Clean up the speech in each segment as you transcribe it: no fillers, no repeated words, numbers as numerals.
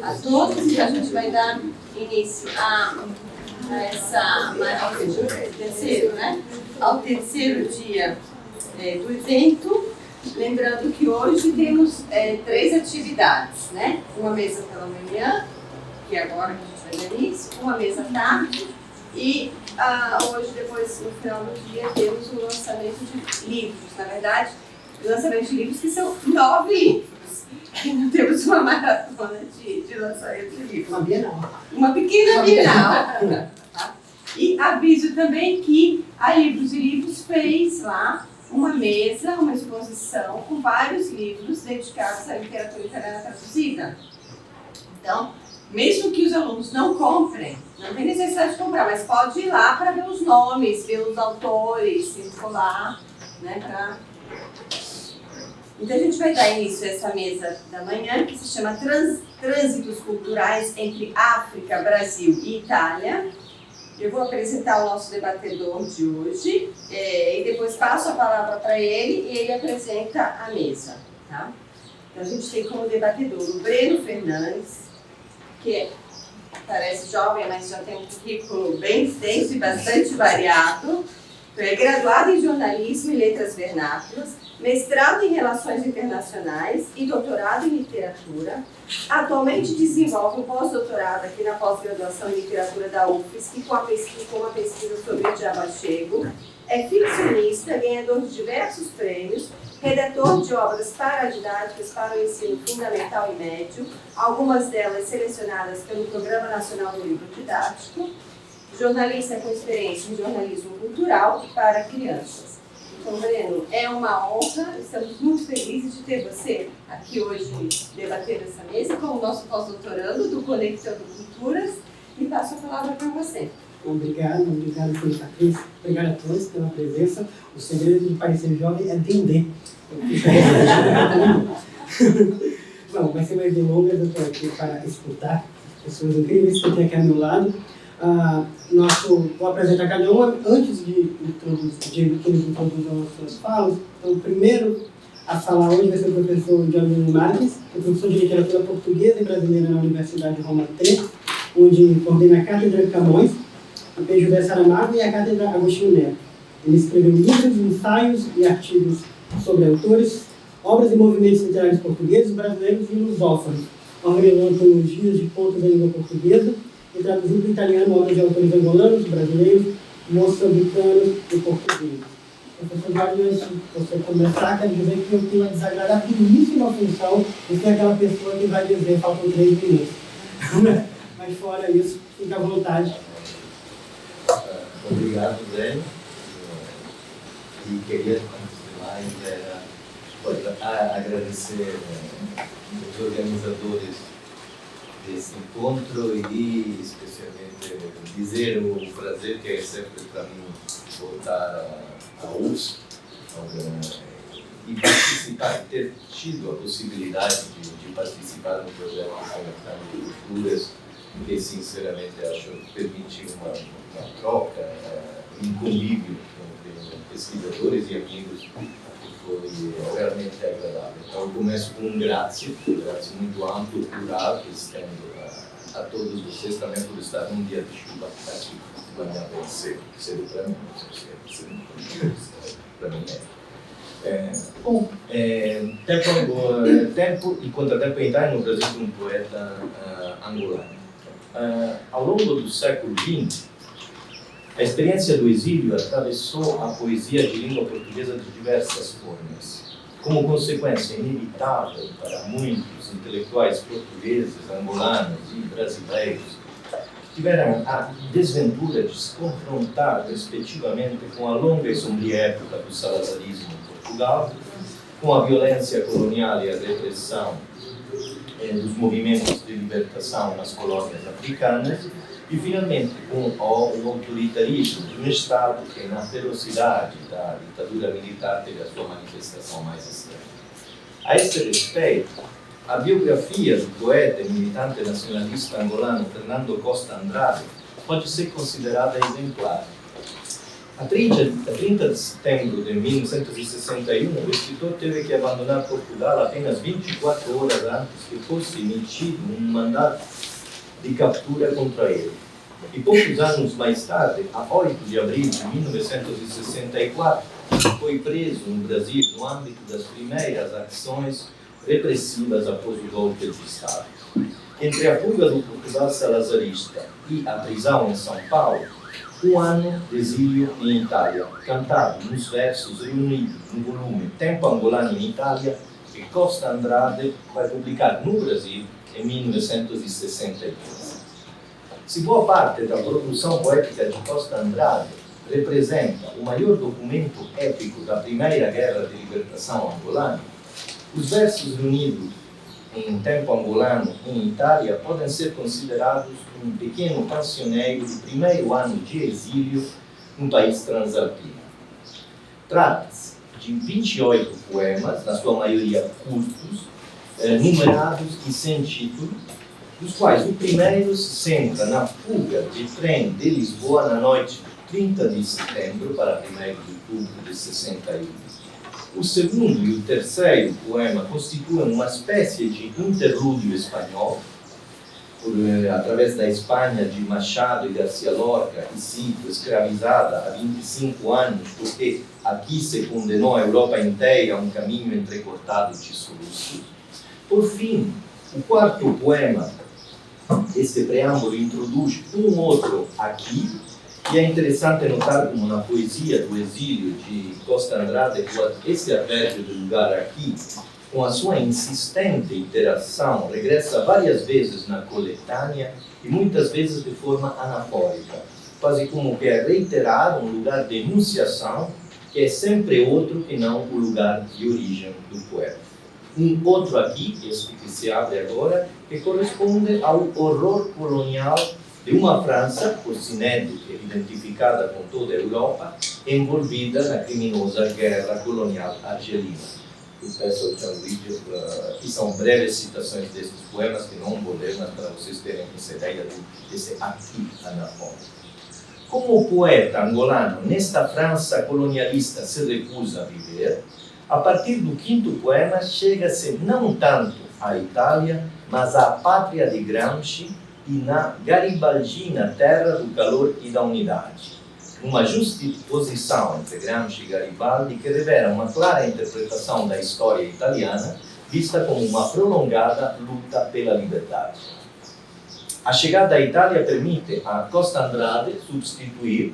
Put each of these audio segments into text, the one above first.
a todos e a gente vai dar início ao terceiro dia do evento. Lembrando que hoje temos 3 atividades, né? Uma mesa pela manhã, que é agora que a gente vai dar início, uma mesa à tarde e hoje, depois, no final do dia, temos o lançamento de livros. Na verdade, o lançamento de livros que são 9 livros. Ainda temos uma maratona de lançamento de livros. Uma Bienal. Uma pequena Bienal. E aviso também que a Livros e Livros fez lá uma mesa, uma exposição com vários livros dedicados à literatura italiana traduzida. Então, mesmo que os alunos não comprem, não tem necessidade de comprar, mas pode ir lá para ver os nomes, ver os autores, circular, né, Então a gente vai dar início a essa mesa da manhã, que se chama Trânsitos Culturais entre África, Brasil e Itália. Eu vou apresentar o nosso debatedor de hoje e depois passo a palavra para ele e ele apresenta a mesa. Tá? Então a gente tem como debatedor o Breno Fernandes, que parece jovem, mas já tem um currículo bem extenso e bastante variado. Então, é graduado em jornalismo e letras vernáculas, mestrado em relações internacionais e doutorado em literatura. Atualmente desenvolve um pós-doutorado aqui na pós-graduação em literatura da UFSC com uma pesquisa sobre o diabo chego. É ficcionista, ganhador de diversos prêmios, redator de obras paradidáticas para o ensino fundamental e médio, algumas delas selecionadas pelo Programa Nacional do Livro Didático, jornalista com experiência em jornalismo cultural para crianças. Então, Breno, é uma honra, estamos muito felizes de ter você aqui hoje debatendo essa mesa com o nosso pós-doutorando do Conectando Culturas e passo a palavra para você. Obrigado, Patrícia. Obrigado a todos pela presença. O segredo de parecer jovem é vender. Bom, vai ser mais delongas, eu estou aqui para escutar pessoas incríveis que eu tenho aqui ao meu lado. Vou apresentar cada uma antes que eles introduzam as suas falas. Então, o primeiro a falar hoje vai ser o professor Gianluca Marques, que é professor de literatura portuguesa e brasileira na Universidade Roma III, onde coordena a Cátedra Camões, a PJD Saramago e a Cátedra Agostinho Neto. Ele escreveu livros, ensaios e artigos sobre autores, obras e movimentos literários portugueses, brasileiros e lusófonos. Organizou antologias de contos da língua portuguesa e traduziu para o italiano obras de autores angolanos, brasileiros, moçambicanos e portugueses. Professor Jorge, antes de você começar, quero dizer que eu tenho a desagradabilíssima função de ser aquela pessoa que vai dizer faltam 3 minutos. Mas fora isso, fique à vontade. Obrigado, Breno. E queria, antes de mais, agradecer os organizadores desse encontro e, especialmente, dizer o prazer que é sempre para mim voltar à UFSC e participar, ter tido a possibilidade de participar no projeto Conectando Culturas, que, sinceramente, acho que permitiu uma troca, um convívio entre pesquisadores e amigos que foi realmente agradável. Então, eu começo com um grazie muito amplo, plural, que estendo a todos vocês também por estar num dia de chuva aqui de manhã bem cedo para mim, não sei se é para mim Tempo e Contratempo em Itália, no Brasil, de um poeta angolano. Ao longo do século XX, a experiência do exílio atravessou a poesia de língua portuguesa de diversas formas. Como consequência inevitável para muitos intelectuais portugueses, angolanos e brasileiros, que tiveram a desventura de se confrontar, respectivamente, com a longa e sombria época do salazarismo em Portugal, com a violência colonial e a repressão dos movimentos de libertação nas colônias africanas e, finalmente, com o autoritarismo de um Estado que, na ferocidade da ditadura militar, teve a sua manifestação mais extrema. A esse respeito, a biografia do poeta e militante nacionalista angolano Fernando Costa Andrade pode ser considerada exemplar. A 30 de setembro de 1961, o escritor teve que abandonar Portugal apenas 24 horas antes que fosse emitido um mandado de captura contra ele. E poucos anos mais tarde, a 8 de abril de 1964, foi preso no Brasil no âmbito das primeiras ações repressivas após o golpe de Estado. Entre a fuga do Portugal salazarista e a prisão em São Paulo, um ano de exílio em Itália, cantado nos versos reunidos no volume Tempo Angolano em Itália, que Costa Andrade vai publicar no Brasil em 1963. Se boa parte da produção poética de Costa Andrade representa o maior documento épico da Primeira Guerra de Libertação angolana, os versos reunidos em Tempo Angolano em Itália podem ser considerados um pequeno cancioneiro do primeiro ano de exílio no país transalpino. Trata-se de 28 poemas, na sua maioria curtos, numerados e sem título, dos quais o primeiro se centra na fuga de trem de Lisboa na noite de 30 de setembro para 1º de outubro de 61. O segundo e o terceiro poema constituem uma espécie de interlúdio espanhol, através da Espanha de Machado e Garcia Lorca, e cito, escravizada há 25 anos, porque aqui se condenou a Europa inteira a um caminho entrecortado de soluços. Por fim, o quarto poema, este preâmbulo introduz um outro aqui, e é interessante notar como na poesia do exílio de Costa Andrade, esse advérbio de lugar aqui, com a sua insistente iteração, regressa várias vezes na coletânea e muitas vezes de forma anafórica, quase como que é reiterar um lugar de enunciação que é sempre outro que não o lugar de origem do poeta. Um outro aqui, este que se abre agora, que corresponde ao horror colonial de uma França, por Sinédrique, identificada com toda a Europa, envolvida na criminosa guerra colonial argelina. Eu peço ao Gianluigi, que são breves citações destes poemas, que não vou ler, mas para vocês terem essa ideia desse aqui anafônico. Como o poeta angolano, nesta França colonialista, se recusa a viver, a partir do quinto poema chega-se não tanto à Itália, mas à pátria de Gramsci, e na garibaldina terra do calor e da unidade. Uma justaposição entre Gramsci e Garibaldi que revela uma clara interpretação da história italiana, vista como uma prolongada luta pela liberdade. A chegada à Itália permite a Costa Andrade substituir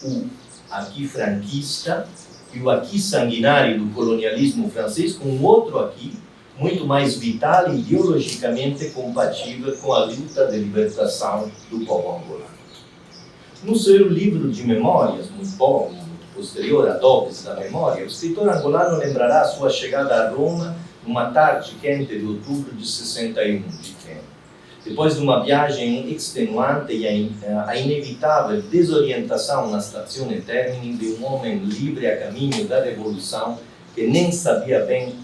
o aqui franquista e o aqui sanguinário do colonialismo francês com um outro aqui, muito mais vital e ideologicamente compatível com a luta de libertação do povo angolano. No seu livro de memórias, muito posterior, Adobes da Memória, o escritor angolano lembrará a sua chegada a Roma numa tarde quente de outubro de 61, depois de uma viagem extenuante e a inevitável desorientação na Stazione Termini de um homem livre a caminho da revolução que nem sabia bem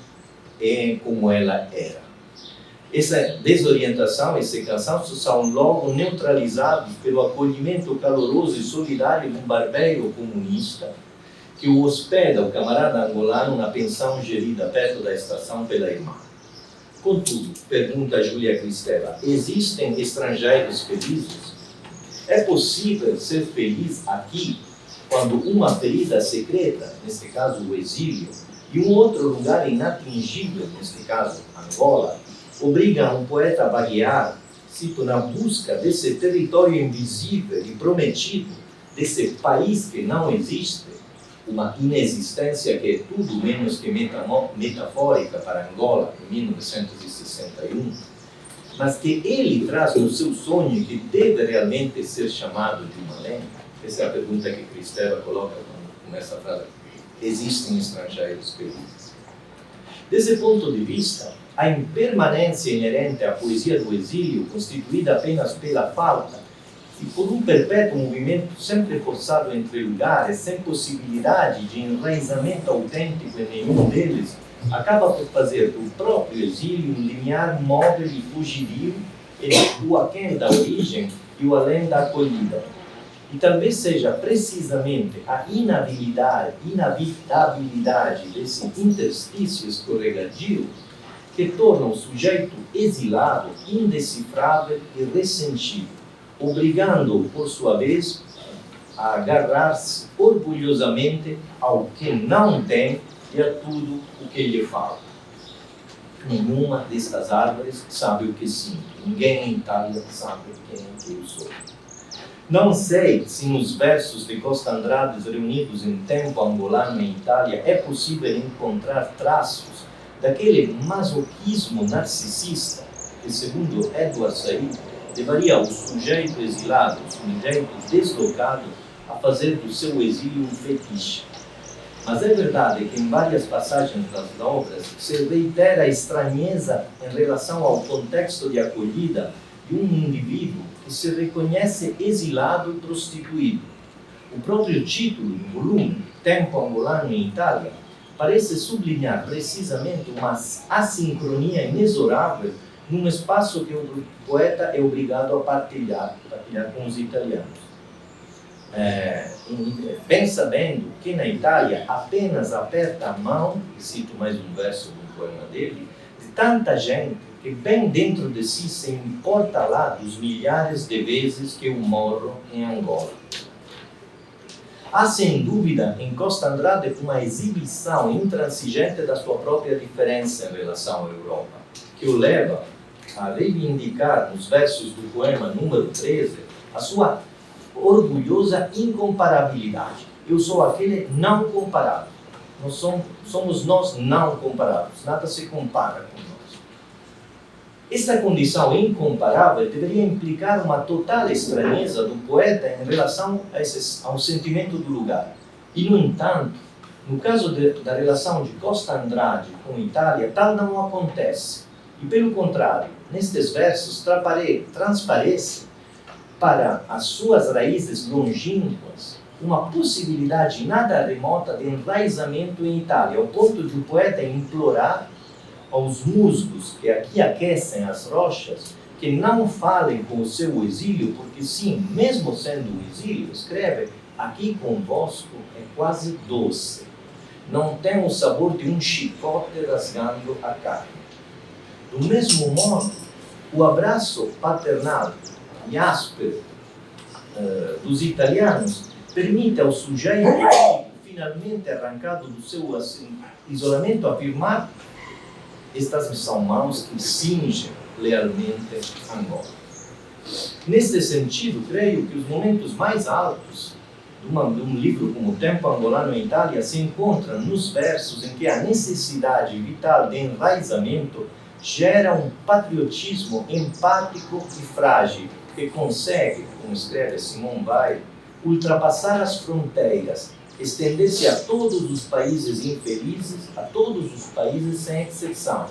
como ela era. Essa desorientação, esse cansaço são logo neutralizados pelo acolhimento caloroso e solidário de um barbeiro comunista que o hospeda, o camarada angolano, na pensão gerida perto da estação pela irmã. Contudo, pergunta Júlia Cristeva, existem estrangeiros felizes? É possível ser feliz aqui quando uma ferida secreta, neste caso o exílio, e um outro lugar inatingível, neste caso Angola, obriga um poeta a vaguear, cito, na busca desse território invisível e prometido, desse país que não existe, uma inexistência que é tudo menos que metafórica para Angola, em 1961, mas que ele traz no seu sonho que deve realmente ser chamado de uma lenda. Essa é a pergunta que Cristeva coloca nessa frase. Existem estrangeiros felizes. Desse ponto de vista, a impermanência inerente à poesia do exílio, constituída apenas pela falta e por um perpétuo movimento sempre forçado entre lugares, sem possibilidade de enraizamento autêntico em nenhum deles, acaba por fazer do próprio exílio um limiar móvel e fugidio entre o aquém da origem e o além da acolhida. E talvez seja precisamente a inabilidade desse interstício escorregadio que torna o sujeito exilado, indecifrável e ressentido, obrigando-o, por sua vez, a agarrar-se orgulhosamente ao que não tem e a tudo o que lhe falta. Nenhuma destas árvores sabe o que sinto. Ninguém em Itália sabe quem eu sou. Não sei se nos versos de Costa Andrade reunidos em Tempo Angolano em Itália é possível encontrar traços daquele masoquismo narcisista que, segundo Edward Said, levaria o sujeito exilado, o sujeito deslocado, a fazer do seu exílio um fetiche. Mas é verdade que em várias passagens das obras se reitera a estranheza em relação ao contexto de acolhida de um indivíduo que se reconhece exilado e prostituído. O próprio título do volume, Tempo Angolano em Itália, parece sublinhar precisamente uma assincronia inexorável num espaço que o poeta é obrigado a partilhar com os italianos. Bem sabendo que na Itália apenas aperta a mão, e cito mais um verso do poema dele, de tanta gente que bem dentro de si se importa lá dos milhares de vezes que eu moro em Angola. Há sem dúvida em Costa Andrade uma exibição intransigente da sua própria diferença em relação à Europa, que o leva a reivindicar nos versos do poema número 13 a sua orgulhosa incomparabilidade. Eu sou aquele não comparável. Somos nós não comparáveis. Nada se compara com nós. Esta condição incomparável deveria implicar uma total estranheza do poeta em relação ao sentimento do lugar. E, no entanto, no caso da relação de Costa Andrade com Itália, tal não acontece. E, pelo contrário, nestes versos transparece para as suas raízes longínquas uma possibilidade nada remota de enraizamento em Itália, ao ponto de o poeta implorar aos musgos que aqui aquecem as rochas que não falem com o seu exílio, porque sim, mesmo sendo o exílio, escreve, aqui convosco é quase doce, não tem o sabor de um chicote rasgando a carne. Do mesmo modo, o abraço paternal e áspero dos italianos permite ao sujeito, finalmente arrancado do seu isolamento, afirmar: estas são mãos que cingem lealmente Angola. Neste sentido, creio que os momentos mais altos de um livro como Tempo Angolano em Itália se encontram nos versos em que a necessidade vital de enraizamento gera um patriotismo empático e frágil, que consegue, como escreve Simone Weil, ultrapassar as fronteiras, estender-se a todos os países infelizes, a todos os países sem exceção,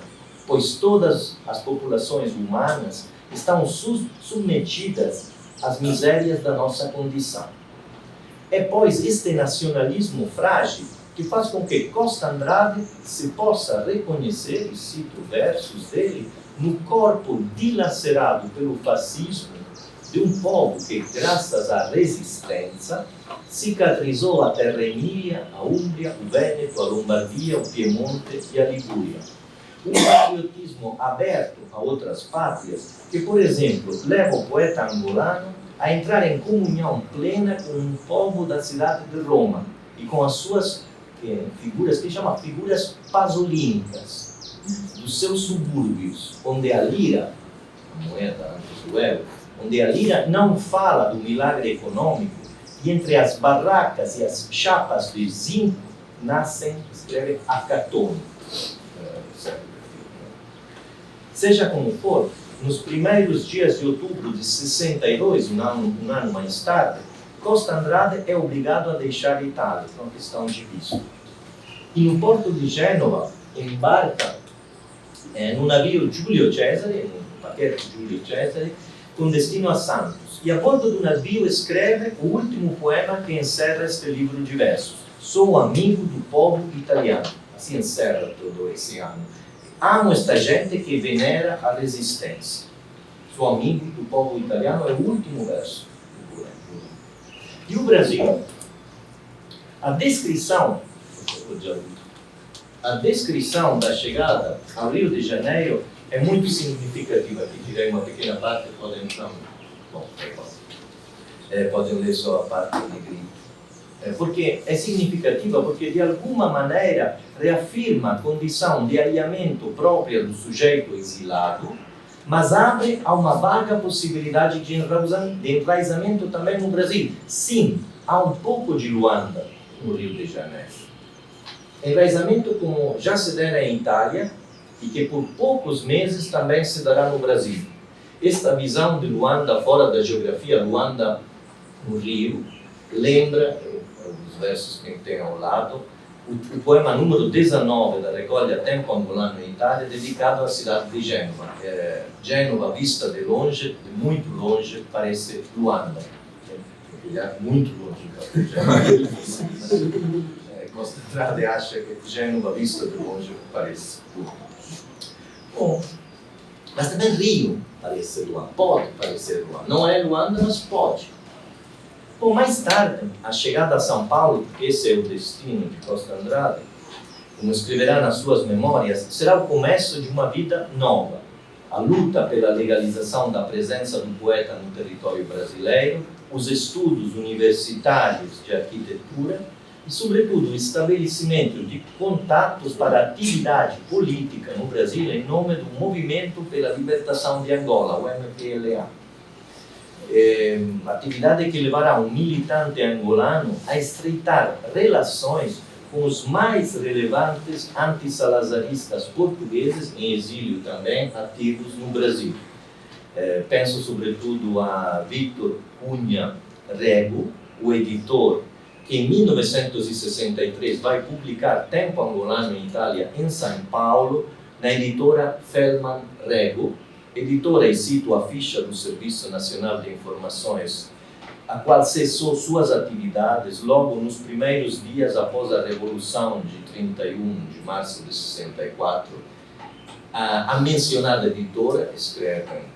pois todas as populações humanas estão submetidas às misérias da nossa condição. É, pois, este nacionalismo frágil que faz com que Costa Andrade se possa reconhecer, e cito versos dele, no corpo dilacerado pelo fascismo de um povo que, graças à resistência, cicatrizou a Terra Emília, a Úmbria, o Vêneto, a Lombardia, o Piemonte e a Ligúria. Um patriotismo aberto a outras pátrias que, por exemplo, leva o poeta angolano a entrar em comunhão plena com o povo da cidade de Roma e com as suas figuras, que chama figuras pasolínicas, dos seus subúrbios, onde a lira, a moeda antes do euro, onde a lira não fala do milagre econômico, e entre as barracas e as chapas de zinco nascem, escreve, acatônicos. Seja como for, nos primeiros dias de outubro de 62, um ano mais tarde, Costa Andrade é obrigado a deixar a Itália por uma questão de visto. E no porto de Gênova embarca no navio Giulio Cesare, no paquete Giulio Cesare, com destino a Santos. E a bordo do navio escreve o último poema que encerra este livro de versos. Sou amigo do povo italiano. Assim encerra todo esse ano. Amo esta gente que venera a resistência. Sou amigo do povo italiano é o último verso do poema. E o Brasil? A descrição da chegada ao Rio de Janeiro é muito significativa. Aqui tirei uma pequena parte, podem então, podem ler só a parte de grito. Porque é significativa porque de alguma maneira reafirma a condição de alinhamento própria do sujeito exilado, mas abre a uma vaga possibilidade de enraizamento também no Brasil. Sim, há um pouco de Luanda no Rio de Janeiro. Enraizamento como já se dera em Itália e que por poucos meses também se dará no Brasil. Esta visão de Luanda fora da geografia, Luanda no Rio, lembra, os versos que tem ao lado, o poema número 19 da recolha Tempo Angolano em Itália, dedicado à cidade de Gênova. Gênova, vista de longe, de muito longe, parece Luanda. Muito longe de Gênova. Costa Andrade acha que Gênova, vista de longe, parece Luanda. Bom, mas também Rio parece Luanda, pode parecer Luanda. Não é Luanda, mas pode. Bom, mais tarde, a chegada a São Paulo, porque esse é o destino de Costa Andrade, como escreverá nas suas memórias, será o começo de uma vida nova. A luta pela legalização da presença do poeta no território brasileiro, os estudos universitários de arquitetura e, sobretudo, o estabelecimento de contatos para a atividade política no Brasil em nome do Movimento pela Libertação de Angola, o MPLA. Atividade que levará um militante angolano a estreitar relações com os mais relevantes anti-salazaristas portugueses, em exílio também, ativos no Brasil. Penso sobretudo a Victor Cunha Rego, o editor que em 1963 vai publicar Tempo Angolano em Itália, em São Paulo, na editora Feldman Rego, editora, e cito a ficha do Serviço Nacional de Informações, a qual cessou suas atividades logo nos primeiros dias após a Revolução de 31 de março de 64. A mencionada editora, escreve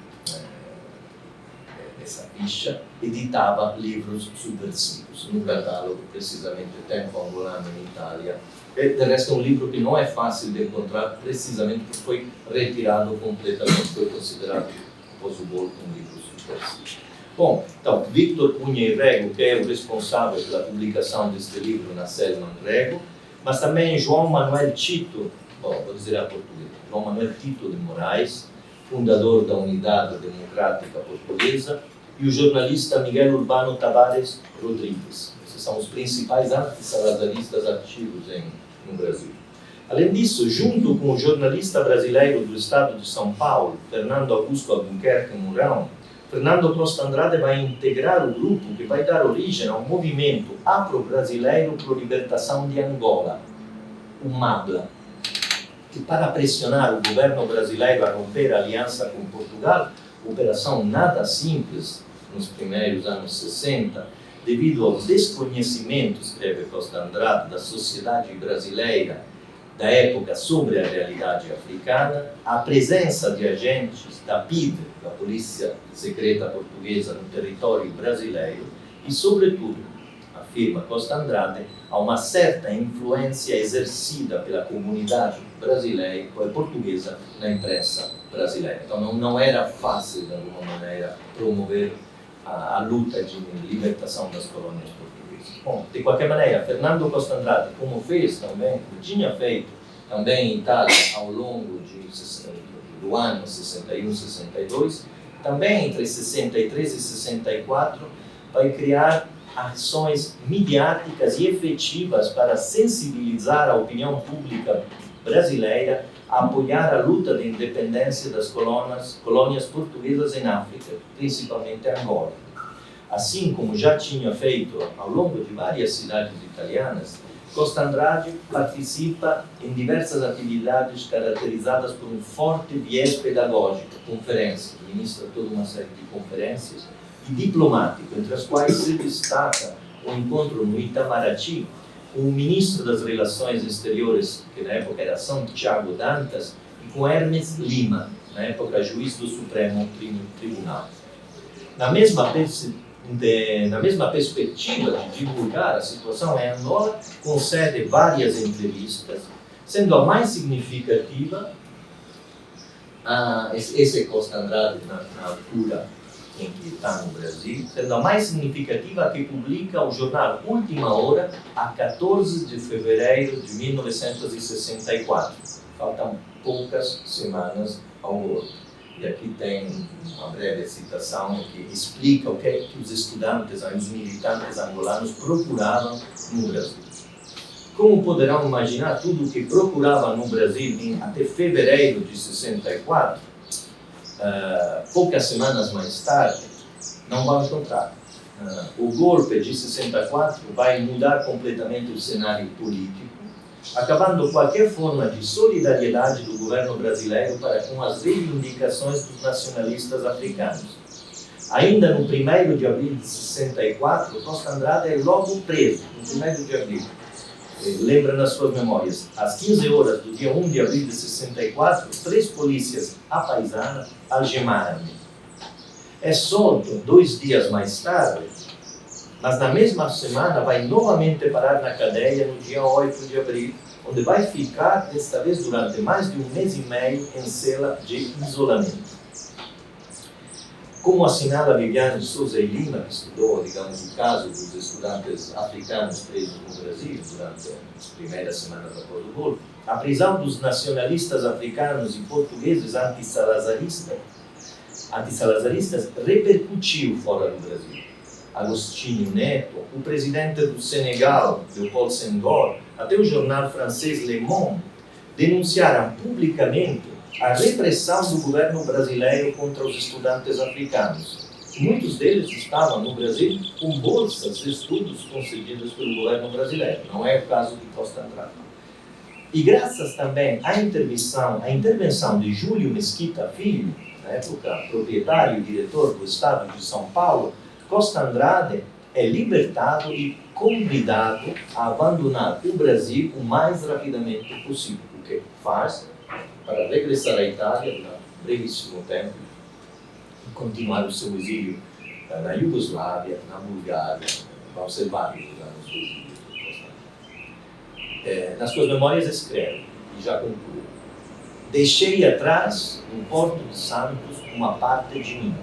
essa ficha, editava livros subversivos, no catálogo, precisamente, Tempo Angolano em Itália. De resto, é um livro que não é fácil de encontrar, precisamente porque foi retirado completamente, foi considerado, após o golpe, um livro subversivo. Bom, então, Victor Cunha Rego, que é o responsável pela publicação deste livro na Selman Rego, mas também João Manuel Tito, vou dizer a português, João Manuel Tito de Moraes, fundador da Unidade Democrática Portuguesa, e o jornalista Miguel Urbano Tavares Rodrigues. Esses são os principais anti-salazaristas ativos no Brasil. Além disso, junto com o jornalista brasileiro do estado de São Paulo, Fernando Augusto Albuquerque Mourão, Fernando Costa Andrade vai integrar o grupo que vai dar origem ao movimento afro-brasileiro por libertação de Angola, o MABLA, que, para pressionar o governo brasileiro a romper a aliança com Portugal, operação nada simples nos primeiros anos 60, devido ao desconhecimento, escreve Costa Andrade, da sociedade brasileira da época sobre a realidade africana, a presença de agentes da PIDE, da Polícia Secreta Portuguesa, no território brasileiro e, sobretudo, afirma Costa Andrade, há uma certa influência exercida pela comunidade brasileira, portuguesa, na imprensa brasileira. Então não era fácil, de alguma maneira, promover a luta de libertação das colônias portuguesas. Bom, de qualquer maneira, Fernando Costa Andrade, como fez também, tinha feito também em Itália ao longo do ano 61, 62, também entre 63 e 64, vai criar ações midiáticas e efetivas para sensibilizar a opinião pública brasileira a apoiar a luta de independência das colônias portuguesas em África, principalmente Angola. Assim como já tinha feito ao longo de várias cidades italianas, Costa Andrade participa em diversas atividades caracterizadas por um forte viés pedagógico, conferências, ministra toda uma série de conferências, e diplomático, entre as quais se destaca o encontro no Itamaraty com o ministro das Relações Exteriores, que na época era Santiago Dantas, e com Hermes Lima, na época juiz do Supremo Tribunal. na mesma perspectiva de divulgar a situação em Angola, concede várias entrevistas, sendo a mais significativa, esse é Costa Andrade na altura em que está no Brasil, sendo a mais significativa a que publica o jornal Última Hora, a 14 de fevereiro de 1964. Faltam poucas semanas ao golpe. E aqui tem uma breve citação que explica o que é que os estudantes, os militantes angolanos procuravam no Brasil. Como poderão imaginar, tudo o que procuravam no Brasil até fevereiro de 64, poucas semanas mais tarde, não vão encontrar. O golpe de 64 vai mudar completamente o cenário político, acabando qualquer forma de solidariedade do governo brasileiro para com as reivindicações dos nacionalistas africanos. Ainda no 1º de abril de 64, Costa Andrade é logo preso, no 1º de abril. Lembra nas suas memórias, às 15 horas do dia 1 de abril de 64, 3 polícias apaisanas algemaram-me. É solto 2 dias mais tarde, mas na mesma semana vai novamente parar na cadeia no dia 8 de abril, onde vai ficar, desta vez durante mais de 1 mês e meio, em cela de isolamento. Como assinala Viviane Souza e Lima, que estudou, digamos, o caso dos estudantes africanos presos no Brasil durante as primeiras semanas após o golpe, a prisão dos nacionalistas africanos e portugueses anti-salazaristas repercutiu fora do Brasil. Agostinho Neto, o presidente do Senegal, Leopold Senghor, até o jornal francês Le Monde, denunciaram publicamente a repressão do governo brasileiro contra os estudantes africanos. Muitos deles estavam no Brasil com bolsas de estudos concedidas pelo governo brasileiro. Não é o caso de Costa Andrade. E graças também à intervenção de Júlio Mesquita Filho, na época proprietário e diretor do Estado de São Paulo, Costa Andrade é libertado e convidado a abandonar o Brasil o mais rapidamente possível, o que faz para regressar à Itália durante um brevíssimo tempo e continuar o seu exílio na Iugoslávia, na Bulgária. Vão ser vários os anos do exílio de Costa Andrade. Nas suas memórias escreve, e já concluo: deixei atrás, no Porto de Santos, uma parte de mim.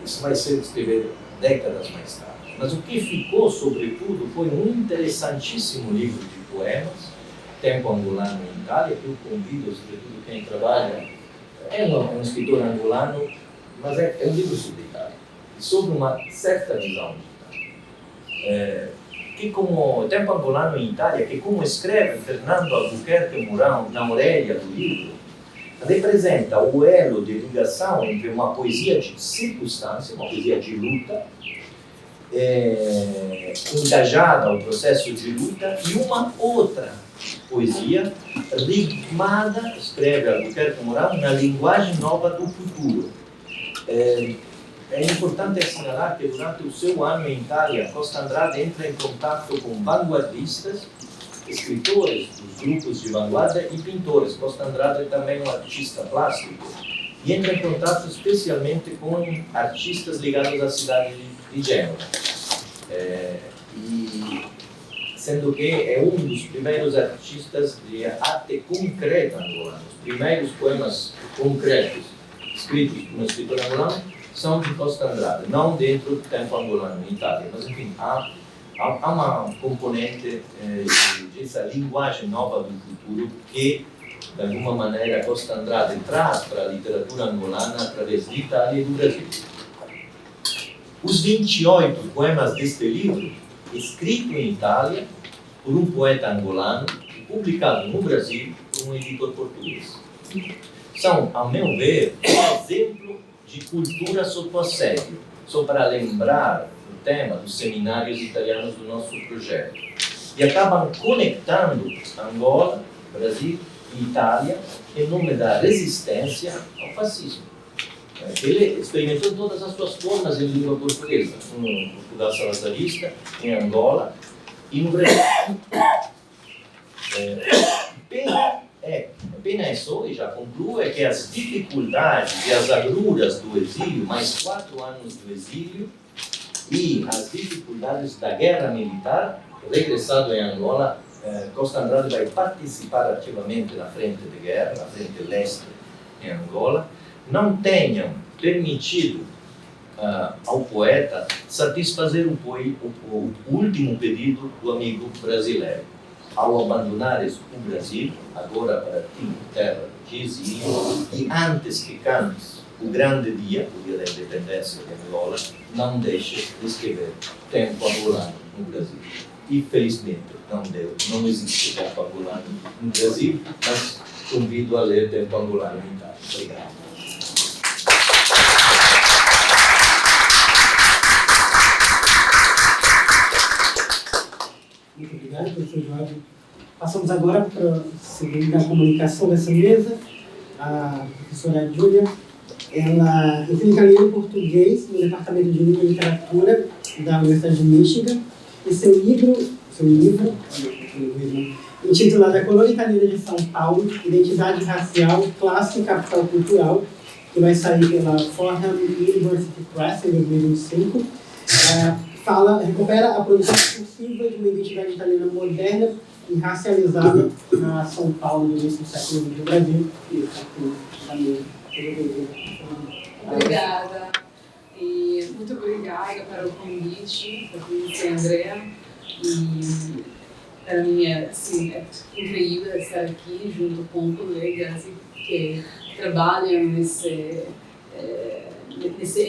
Isso vai ser escrever décadas mais tarde. Mas o que ficou, sobretudo, foi um interessantíssimo livro de poemas, Tempo Angolano em Itália, que eu convido, sobretudo quem trabalha, é um escritor angolano, mas é um livro sobre Itália, sobre uma certa visão de Itália. Que como Tempo Angolano em Itália, que como escreve Fernando Albuquerque Mourão na orelha do livro, representa o elo de ligação entre uma poesia de circunstância, uma poesia de luta, engajada ao processo de luta, e uma outra poesia ritmada, escreve Albuquerque Mourão, na linguagem nova do futuro. É importante assinalar que durante o seu ano em Itália, Costa Andrade entra em contato com vanguardistas, escritores dos grupos de vanguarda e pintores. Costa Andrade é também um artista plástico e entra em contato especialmente com artistas ligados à cidade de Gênova. E sendo que é um dos primeiros artistas de arte concreta angolano. Os primeiros poemas concretos escritos por um escritor angolano são de Costa Andrade, não dentro do Tempo Angolano em Itália, mas enfim, há uma componente dessa linguagem nova do futuro que, de alguma maneira, Costa Andrade traz para a literatura angolana através de Itália e do Brasil. Os 28 poemas deste livro, escrito em Itália por um poeta angolano e publicado no Brasil por um editor português, são, ao meu ver, um exemplo de cultura sob assédio, só para lembrar o tema dos seminários italianos do nosso projeto. E acabam conectando Angola, Brasil e Itália em nome da resistência ao fascismo. Ele experimentou todas as suas formas em língua portuguesa, no Portugal salazarista, em Angola e no Brasil. Pena é apenas só, e já concluo, é que as dificuldades e as agruras do exílio, mais 4 anos do exílio, e as dificuldades da guerra militar, regressado em Angola, Costa Andrade vai participar ativamente na frente de guerra, na frente leste em Angola, não tenham permitido ao poeta satisfazer o último pedido do amigo brasileiro. Ao abandonares o Brasil, agora para ti, terra de exílio, e antes que cantes o grande dia, o dia da independência de Angola, não deixes de escrever Tempo Angolano no Brasil. E felizmente não deu, não existe Tempo Angolano no Brasil, mas convido a ler Tempo Angolano em Itália. Obrigado. Muito obrigado, professor Jorge. Passamos agora para a segunda comunicação dessa mesa. A professora Júlia, ela ensina italiano e português no Departamento de Língua e Literatura da Universidade de Michigan. E seu livro intitulado A Colônia Italiana de São Paulo, Identidade Racial, Classe e Capital Cultural, que vai sair pela Fordham University Press em 2025, recupera a produção discursiva de uma identidade italiana moderna e racializada na São Paulo no início do século XX do Brasil. Obrigada. E muito obrigada pelo convite, por conhecer a Andrea. E para mim é incrível estar aqui junto com colegas que trabalham nesse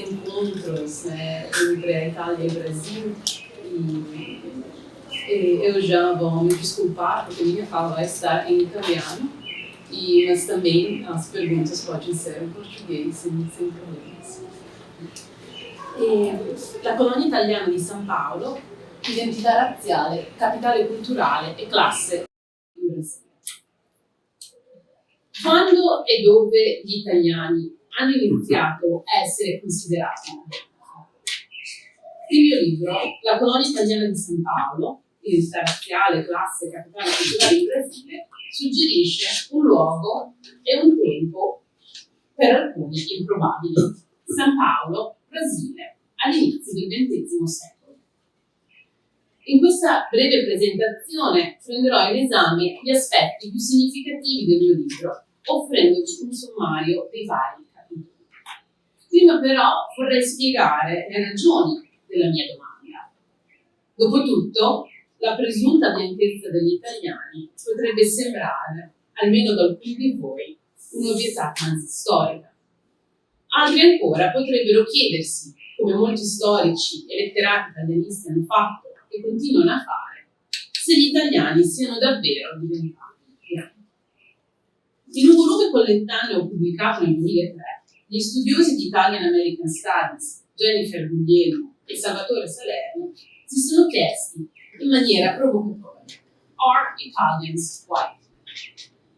encontros, né, entre a Itália e o Brasil. E eu já vou me desculpar porque minha fala vai estar em italiano, mas também as perguntas podem ser em português sem problemas. La colonia italiana di San Paolo, identità razziale, capitale culturale e classe in Brasile. Quando e dove gli italiani hanno iniziato a essere considerati? Il mio libro, La colonia italiana di San Paolo, identità razziale, classe, capitale culturale in Brasile, suggerisce un luogo e un tempo per alcuni improbabili. San Paolo, Brasile, all'inizio del XX secolo. In questa breve presentazione prenderò in esame gli aspetti più significativi del mio libro, offrendoci un sommario dei vari capitoli. Prima però vorrei spiegare le ragioni della mia domanda. Dopotutto, la presunta bianchezza degli italiani potrebbe sembrare, almeno ad alcuni di voi, un'ovvietà transistorica. Altri ancora potrebbero chiedersi, come molti storici e letterati italianisti hanno fatto e continuano a fare, se gli italiani siano davvero diventati bianchi. In un volume collettaneo pubblicato nel 2003, gli studiosi di Italian American Studies, Jennifer Guglielmo e Salvatore Salerno, si sono chiesti in maniera provocatoria: Are Italians white?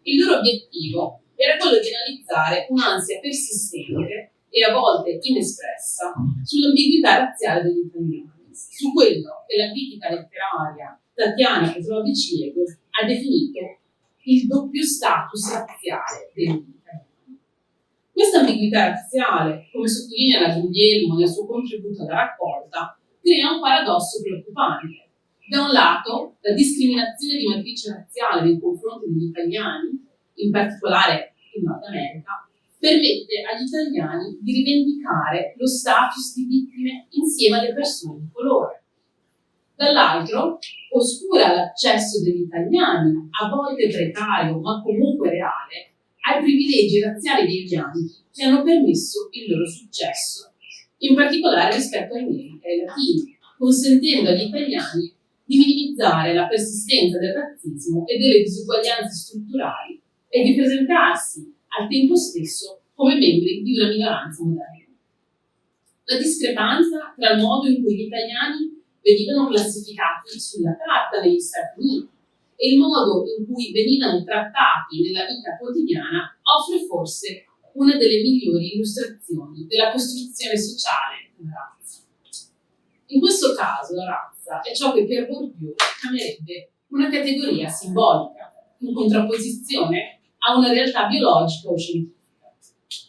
Il loro obiettivo era quello di analizzare un'ansia persistente e a volte inespressa sull'ambiguità razziale degli italiani, su quello che la critica letteraria Tatiana Petrovic-Liego ha definito il doppio status razziale degli italiani. Questa ambiguità razziale, come sottolinea la Guglielmo nel suo contributo alla raccolta, crea un paradosso preoccupante. Da un lato, la discriminazione di matrice razziale nei confronti degli italiani, in particolare in Nord America, permette agli italiani di rivendicare lo status di vittime insieme alle persone di colore. Dall'altro, oscura l'accesso degli italiani, a volte precario ma comunque reale, ai privilegi razziali dei bianchi che hanno permesso il loro successo, in particolare rispetto ai neri e ai latini, consentendo agli italiani di minimizzare la persistenza del razzismo e delle disuguaglianze strutturali e di presentarsi al tempo stesso come membri di una minoranza moderna. La discrepanza tra il modo in cui gli italiani venivano classificati sulla carta negli Stati Uniti e il modo in cui venivano trattati nella vita quotidiana offre forse una delle migliori illustrazioni della costruzione sociale della razza. In questo caso la razza è ciò che per Bourdieu chiamerebbe una categoria simbolica, in contrapposizione a una realtà biologica o scientifica.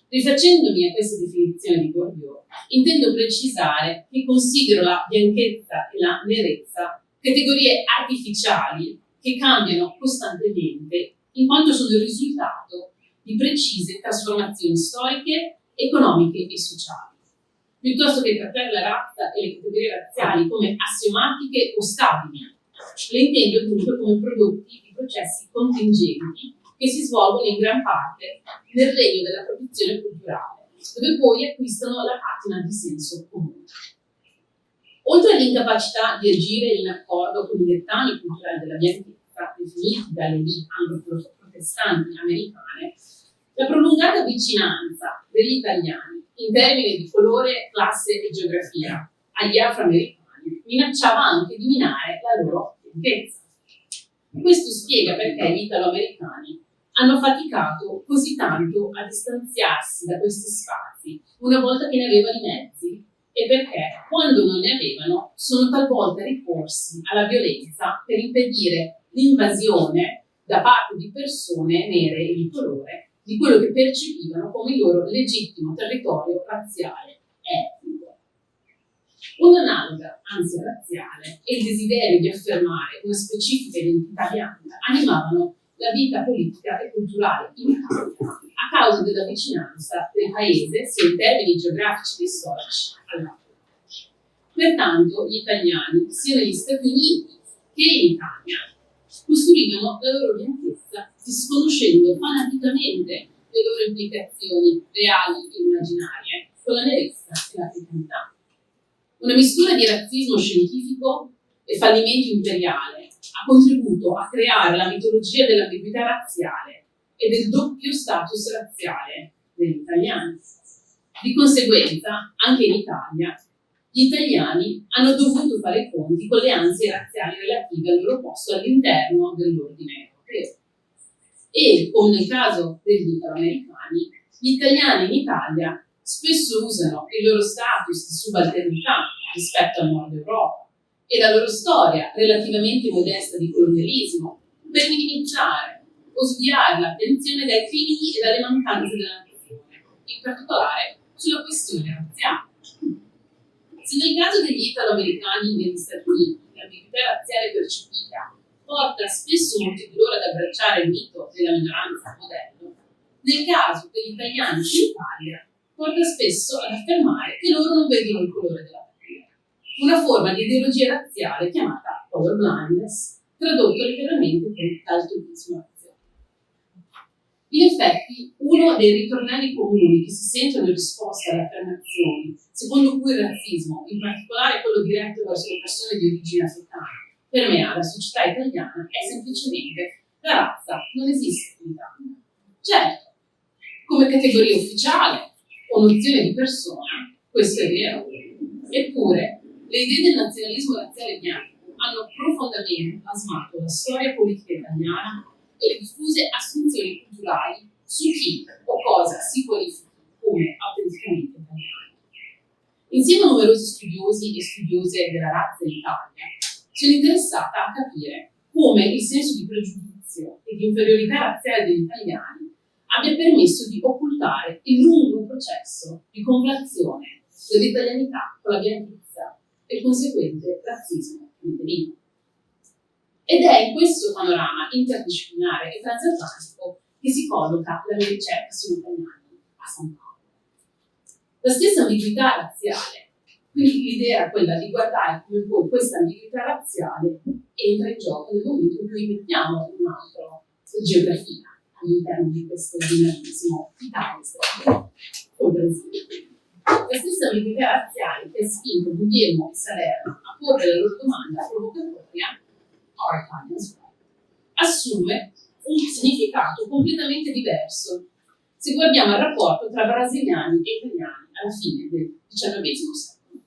Rifacendomi a questa definizione di Bourdieu, intendo precisare che considero la bianchezza e la nerezza categorie artificiali che cambiano costantemente in quanto sono il risultato di precise trasformazioni storiche, economiche e sociali. Piuttosto che trattare la razza e le categorie razziali come assiomatiche o stabili, le intendo dunque come prodotti di processi contingenti che si svolgono in gran parte nel regno della produzione culturale, dove poi acquistano la patina di senso comune. Oltre all'incapacità di agire in accordo con i dettami culturali della bianchezza, definiti dalle elite anglo-protestanti americane, la prolungata vicinanza degli italiani in termini di colore, classe e geografia agli afroamericani minacciava anche di minare la loro bianchezza. Questo spiega perché gli italoamericani hanno faticato così tanto a distanziarsi da questi spazi una volta che ne avevano i mezzi e perché, quando non ne avevano, sono talvolta ricorsi alla violenza per impedire l'invasione da parte di persone nere e di colore di quello che percepivano come il loro legittimo territorio razziale e etnico. Un'analoga ansia razziale e il desiderio di affermare una specifica identità bianca animavano la vita politica e culturale in Italia a causa della vicinanza del paese, sia in termini geografici che storici, all'Africa. Pertanto gli italiani, sia negli Stati Uniti che in Italia, costruivano la loro bianchezza disconoscendo fanaticamente le loro implicazioni reali e immaginarie con la nerezza e l'africanità. Una mistura di razzismo scientifico e fallimento imperiale ha contribuito a creare la mitologia dell'ambiguità razziale e del doppio status razziale degli italiani. Di conseguenza, anche in Italia, gli italiani hanno dovuto fare i conti con le ansie razziali relative al loro posto all'interno dell'ordine europeo. E, come nel caso degli italoamericani, gli italiani in Italia spesso usano il loro status di subalternità rispetto al nord Europa e la loro storia relativamente modesta di colonialismo per minimizzare o sviare l'attenzione dai crimini e dalle mancanze della nazione, in particolare sulla questione razziale. Se nel caso degli italoamericani negli Stati Uniti l'ambiguità razziale percepita porta spesso molti di loro ad abbracciare il mito della minoranza modello, nel caso degli italiani in Italia porta spesso ad affermare che loro non vedono il colore della pelle, una forma di ideologia razziale chiamata color blindness, tradotto letteralmente come daltonismo razziale. In effetti, uno dei ritornelli comuni che si sentono in risposta alle affermazioni secondo cui il razzismo, in particolare quello diretto verso le persone di origine africana, permea la società italiana, è semplicemente la razza non esiste in Italia. Certo, come categoria ufficiale o nozione di persona, questo è vero. Eppure, le idee del nazionalismo razziale bianco hanno profondamente plasmato la storia politica italiana e le diffuse assunzioni culturali su chi o cosa si qualifica come autenticamente italiano. Insieme a numerosi studiosi e studiose della razza in Italia, sono interessata a capire come il senso di pregiudizio e di inferiorità razziale degli italiani abbia permesso di occultare il lungo processo di conflazione dell'italianità con la bianchezza e il conseguente razzismo che ne deriva. Ed è in questo panorama interdisciplinare e transatlantico che si colloca la mia ricerca sugli italiani a San Paolo. La stessa ambiguità razziale, quindi l'idea era quella di guardare come poi questa ambiguità razziale entra in gioco nel momento in cui mettiamo un'altra geografia all'interno di questo dinamismo Italia col Brasile. La stessa ambiguità razziale che ha spinto Guglielmo e Salerno a porre la loro domanda provocatoria assume un significato completamente diverso se guardiamo al rapporto tra brasiliani e italiani alla fine del XIX secolo.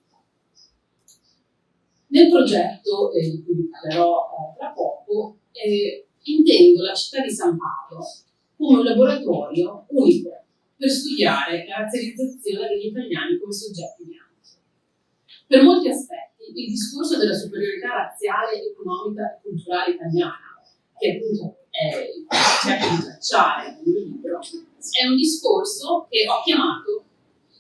Nel progetto, di cui vi parlerò tra poco, intendo la città di San Paolo come un laboratorio unico per studiare la razzializzazione degli italiani come soggetti bianchi. Per molti aspetti, il discorso della superiorità razziale, economica e culturale italiana, che appunto cerca di tracciare nel mio libro è un discorso che ho chiamato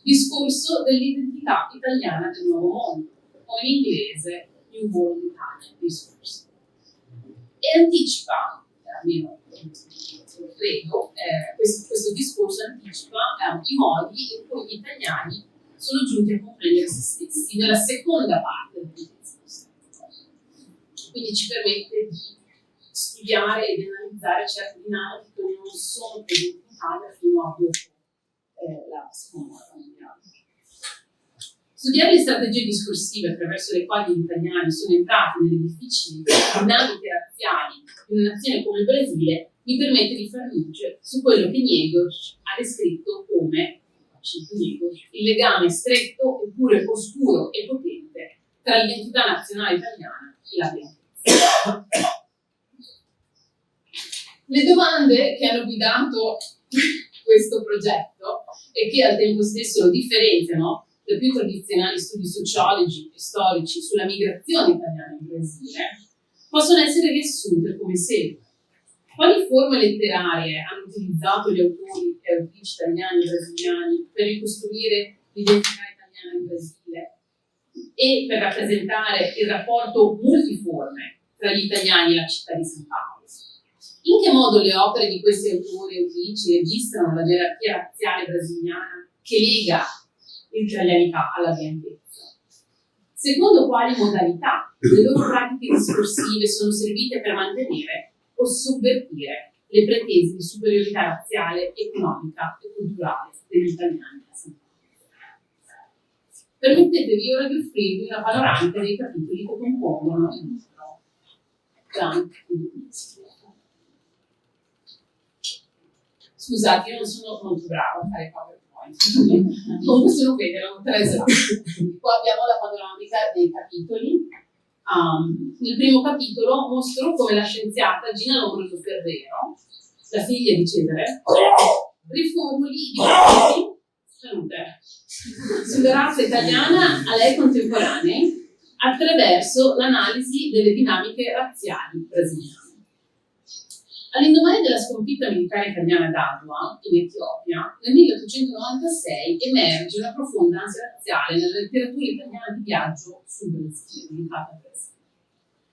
discorso dell'identità italiana del nuovo mondo, o in inglese New World Italian Discourse. E anticipa, almeno credo, questo discorso anticipa i modi in cui gli italiani sono giunti a comprendere se stessi nella seconda parte del discorso. Quindi ci permette di studiare ed analizzare certe dinamiche che non sono presenti in Italia fino a dopo la seconda guerra mondiale. Studiare le strategie discorsive attraverso le quali gli italiani sono entrati nelle difficili dinamiche razziali di una nazione come il Brasile mi permette di far luce su quello che Niegos ha descritto come, cito Niegos, il legame stretto eppure oscuro e potente tra l'identità nazionale italiana e la bianchezza. Le domande che hanno guidato questo progetto e che al tempo stesso lo differenziano da più tradizionali studi sociologici e storici sulla migrazione italiana in Brasile possono essere riassunte come segue. Quali forme letterarie hanno utilizzato gli autori e autrici italiani e brasiliani per ricostruire l'identità italiana in Brasile e per rappresentare il rapporto multiforme tra gli italiani e la città di San Paolo? In che modo le opere di questi autori e autrici registrano la gerarchia razziale brasiliana che lega l'italianità alla bianchezza? Secondo quali modalità le loro pratiche discorsive sono servite per mantenere o sovvertire le pretese di superiorità razziale, economica e culturale degli italiani a San Paolo? Permettetevi ora di offrirvi una panoramica dei capitoli che compongono il libro Blanc e Dunisco. Scusate, io non sono molto brava a fare PowerPoint, comunque sono qui, erano 3 slide. Qua abbiamo la panoramica dei capitoli. Nel primo capitolo mostro come la scienziata Gina Lombroso Ferrero, la figlia di Cesare, riformuli ipotesi sulla razza italiana a lei contemporanei attraverso l'analisi delle dinamiche razziali brasiliane. All'indomani della sconfitta militare italiana ad Adua, in Etiopia, nel 1896 emerge una profonda ansia razziale nella letteratura italiana di viaggio sul Brasile, dedicata al Brasile.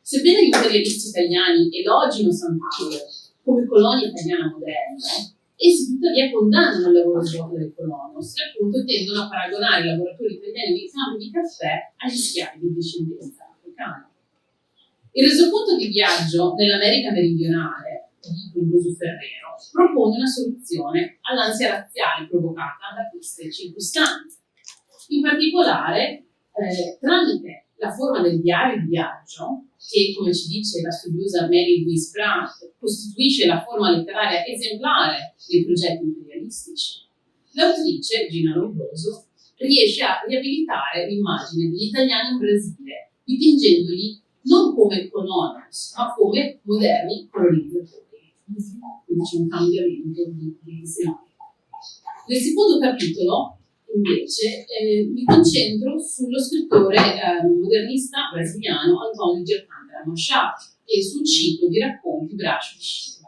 Sebbene gli imperialisti italiani elogino San Paolo come colonia italiana moderna, essi tuttavia condannano il lavoro svolto dai colonos e appunto tendono a paragonare i lavoratori italiani nei campi di caffè agli schiavi di discendenza africana. Il resoconto di viaggio nell'America meridionale di Lombroso Ferrero propone una soluzione all'ansia razziale provocata da queste circostanze. In particolare, tramite la forma del diario di viaggio, che, come ci dice la studiosa Mary Louise Pratt, costituisce la forma letteraria esemplare dei progetti imperialistici, l'autrice, Gina Lombroso, riesce a riabilitare l'immagine degli italiani in Brasile, dipingendoli non come colonos, ma come moderni colonizzatori. Quindi c'è un cambiamento di semantica. Nel secondo capitolo, invece, mi concentro sullo scrittore modernista brasiliano Antônio de Alcântara Machado e sul ciclo di racconti Brás Vestido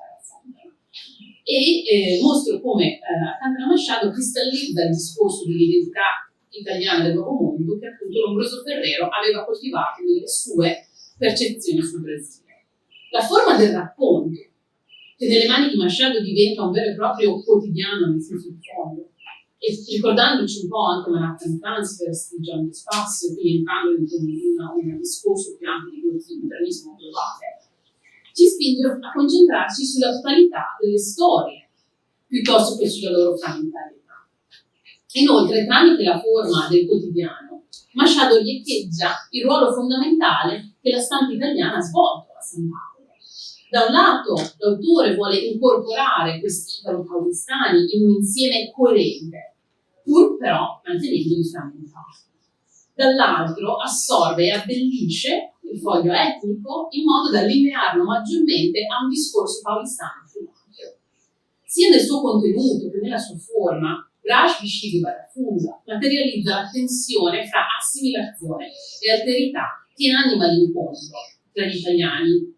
e mostro come Alcântara Machado cristallizza il discorso dell'identità italiana del nuovo mondo che appunto Lombroso Ferrero aveva coltivato nelle sue percezioni sul Brasile. La forma del racconto, che nelle mani di Machado diventa un vero e proprio quotidiano nel senso di fondo, e ricordandoci un po' anche Manhattan Transfers di John Spasso, e quindi entrando in un discorso più ampio di multilateralismo globale, ci spinge a concentrarci sulla totalità delle storie, piuttosto che sulla loro frammentarietà. Inoltre, tramite la forma del quotidiano, Machado riecheggia il ruolo fondamentale che la stampa italiana ha svolto a San Paolo. Da un lato, l'autore vuole incorporare questi italo-paulistani in un insieme coerente, pur però mantenendoli frammentati. Dall'altro, assorbe e abbellisce il foglio etnico in modo da allinearlo maggiormente a un discorso paulistano più ampio. Sia nel suo contenuto che nella sua forma, Brás Vestido Barrafusa materializza la tensione fra assimilazione e alterità che anima l'incontro tra gli italiani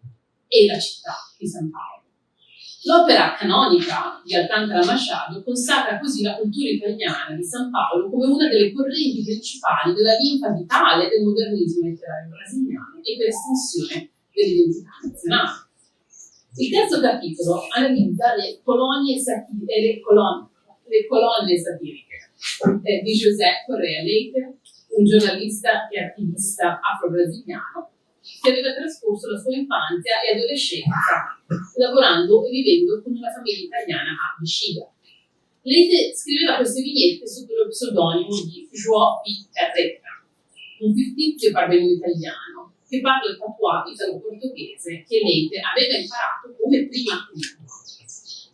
e la città di San Paolo. L'opera canonica di Alcántara Machado consacra così la cultura italiana di San Paolo come una delle correnti principali della linfa vitale del modernismo letterario brasiliano e per estensione dell'identità nazionale. Il terzo capitolo analizza le colonne satiriche di José Correa Leite, un giornalista e attivista afro-brasiliano che aveva trascorso la sua infanzia e adolescenza lavorando e vivendo con una famiglia italiana a Bexiga. Leite scriveva queste vignette sotto lo pseudonimo di João P. Carreta, un fittizio parvenu italiano che parla il patois italo-portoghese che Leite aveva imparato come prima lingua.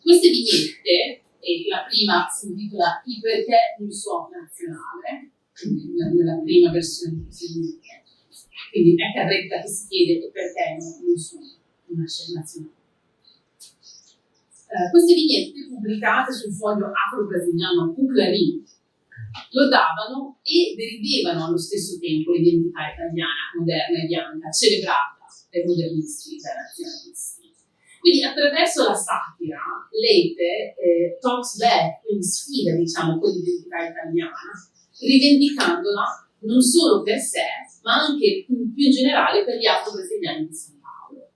Queste vignette, e la prima si intitola I perché un suono nazionale, quindi nella prima versione di queste vignette, quindi è Carretta che si chiede perché non sono una scena nazionale. Queste vignette pubblicate sul foglio afro-brasiliano Clarim lodavano e deridevano allo stesso tempo l'identità italiana moderna e bianca, celebrata dai modernisti e dai nazionalisti. Quindi attraverso la satira Leite talks back, quindi sfida diciamo con l'identità italiana, rivendicandola non solo per sé, ma anche più in generale per gli afro-brasiliani di San Paolo.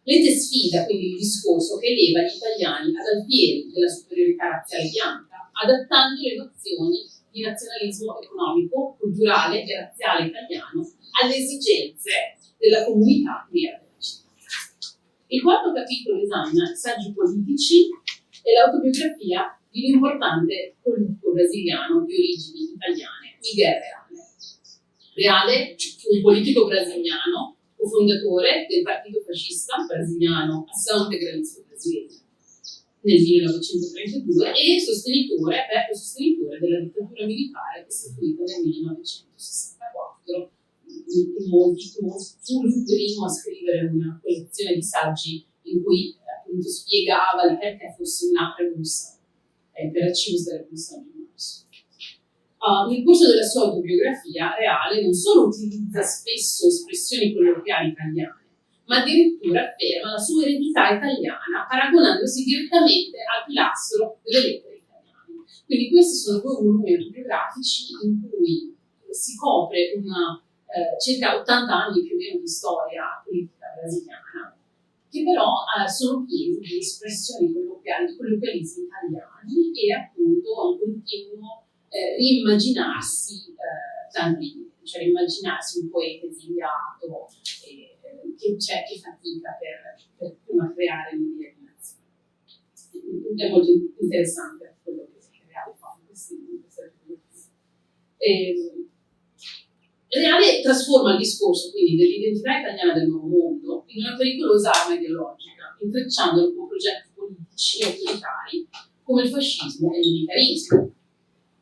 Leite sfida quindi il discorso che eleva gli italiani ad alfieri della superiorità razziale bianca, adattando le nozioni di nazionalismo economico, culturale e razziale italiano alle esigenze della comunità nera della città. Il quarto capitolo esamina i saggi politici e l'autobiografia di un importante politico brasiliano di origini italiane, Miguel Reale. Reale, un politico brasiliano, cofondatore del partito fascista brasiliano Ação Integralista Brasileira nel 1932 e aperto sostenitore della dittatura militare istituita nel 1964. In molti fu il primo a scrivere una collezione di saggi in cui appunto spiegava il perché fosse una rivoluzione, imperativos della rivoluzione di marzo. Nel corso della sua autobiografia, Reale non solo utilizza spesso espressioni colloquiali italiane, ma addirittura afferma la sua eredità italiana paragonandosi direttamente al pilastro delle lettere italiane. Quindi questi sono due volumi autobiografici in cui si copre circa 80 anni più o meno di storia politica brasiliana, che però sono pieni di espressioni colloquiali, di colloquialismi italiani e appunto un continuo riimmaginarsi cioè immaginarsi un poeta esiliato che fatica per prima creare un'idea di nazione. È molto interessante quello che Reale fa in queste Reale trasforma il discorso quindi dell'identità italiana del nuovo mondo in una pericolosa arma ideologica, intrecciandolo con progetti politici e autoritari come il fascismo e il militarismo.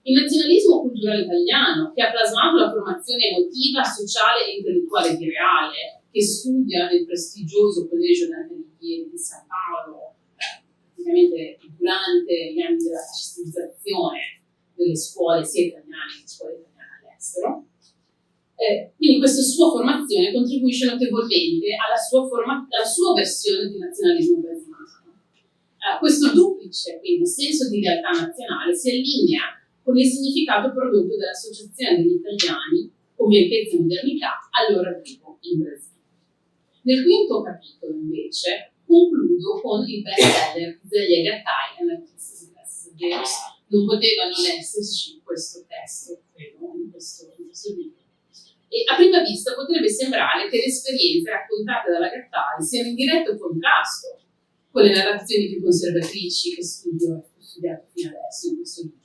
Il nazionalismo culturale italiano, che ha plasmato la formazione emotiva, sociale e intellettuale di Reale, che studia nel prestigioso Collegio Dante Alighieri di San Paolo, praticamente durante gli anni della fascistizzazione delle scuole sia italiane che scuole italiane all'estero. Quindi questa sua formazione contribuisce notevolmente alla sua versione di nazionalismo brasiliano. Questo duplice, quindi, senso di realtà nazionale si allinea con il significato prodotto dall'Associazione degli Italiani con bianchezza e modernità al loro arrivo in Brasile. Nel quinto capitolo, invece, concludo con il best-seller Zélia Gattai, Anarchistas Graças a Deus. Non poteva non esserci questo testo, credo, in questo libro. E a prima vista potrebbe sembrare che le esperienze raccontate dalla Gattai siano in diretto contrasto con le narrazioni più conservatrici che ho studiato fino adesso in questo libro,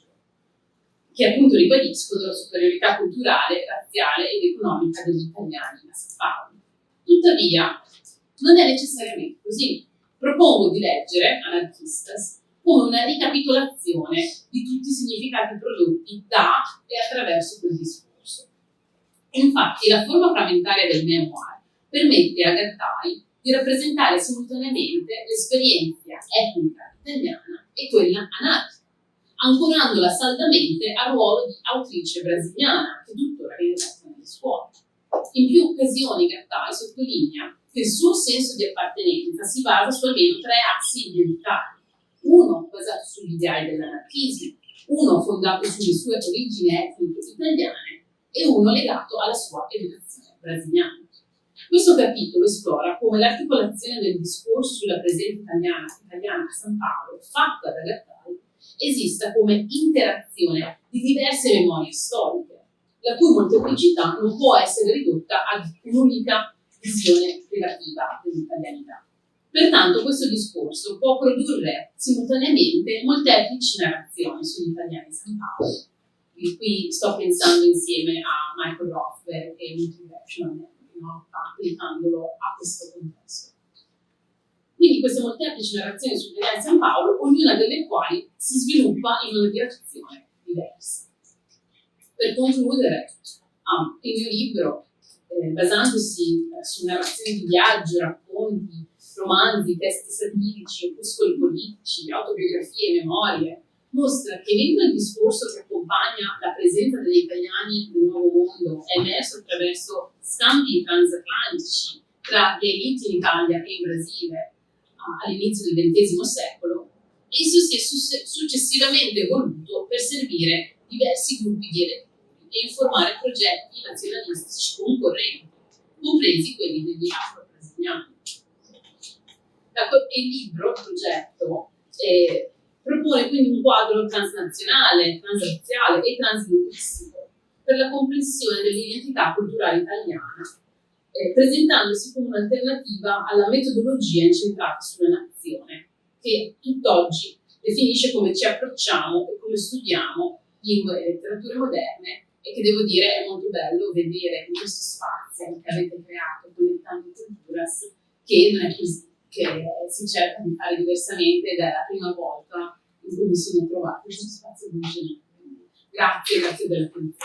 che appunto ribadiscono la superiorità culturale, razziale ed economica degli italiani a San Paolo. Tuttavia, non è necessariamente così. Propongo di leggere Anarchistas come una ricapitolazione di tutti i significati prodotti da e attraverso quel discorso. Infatti, la forma frammentaria del memoir permette a Gattai di rappresentare simultaneamente l'esperienza etnica italiana e quella anarchica, ancorandola saldamente al ruolo di autrice brasiliana che tuttora viene data nelle scuole. In più occasioni Gattai sottolinea che il suo senso di appartenenza si basa su almeno 3 assi identitari. Uno basato sugli ideali dell'anarchismo, uno fondato sulle sue origini etniche italiane e uno legato alla sua educazione brasiliana. Questo capitolo esplora come l'articolazione del discorso sulla presenza italiana a San Paolo, fatta da Gattari, esista come interazione di diverse memorie storiche, la cui molteplicità non può essere ridotta ad un'unica visione relativa dell'italianità. Pertanto questo discorso può produrre simultaneamente molteplici narrazioni sugli italiani di San Paolo. Di qui sto pensando insieme a Michael Rothberg e Multidirectional Memory, no? Applicandolo a questo contesto. Quindi queste molteplici narrazioni sugli italiani di San Paolo, ognuna delle quali si sviluppa in una direzione diversa. Per concludere, il mio libro, basandosi su narrazioni di viaggio, racconti, romanzi, testi satirici, opuscoli politici, autobiografie e memorie, mostra che mentre il discorso che accompagna la presenza degli italiani nel Nuovo Mondo è emerso attraverso scambi transatlantici tra le elite in Italia e in Brasile all'inizio del XX secolo, esso si è successivamente evoluto per servire diversi gruppi di elettori e informare progetti nazionalistici concorrenti, compresi quelli degli afro-brasiliani. Il libro, il progetto, propone quindi un quadro transnazionale, transrazziale e translinguistico per la comprensione dell'identità culturale italiana, presentandosi come un'alternativa alla metodologia incentrata sulla nazione, che tutt'oggi definisce come ci approcciamo e come studiamo lingue e letterature moderne, e che devo dire è molto bello vedere in questo spazio che avete creato, connettando culturas, che non è così, che si cerca di fare diversamente ed è la prima volta in cui mi sono trovata in questo spazio di genere. Grazie dell'attenzione.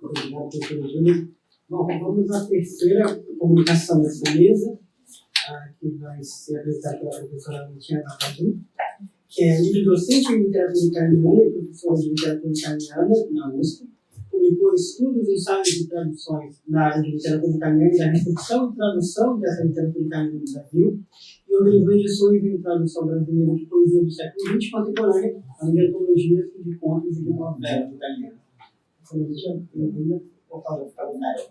Obrigado, professora Júlia. Bom, vamos à terceira comunicação dessa mesa, que vai ser apresentada pela professora Luciana Cadu, que é livre docente em literatura italiana e professora de literatura italiana na USP. Publicou estudos e ensaios de traduções na área de literatura italiana e da recepção e tradução dessa literatura italiana no Brasil, e organizou edições em tradução brasileira de poesia do século XX contemporânea, além de antologias de contos e de novelas italianas. Por favor, fica à vontade.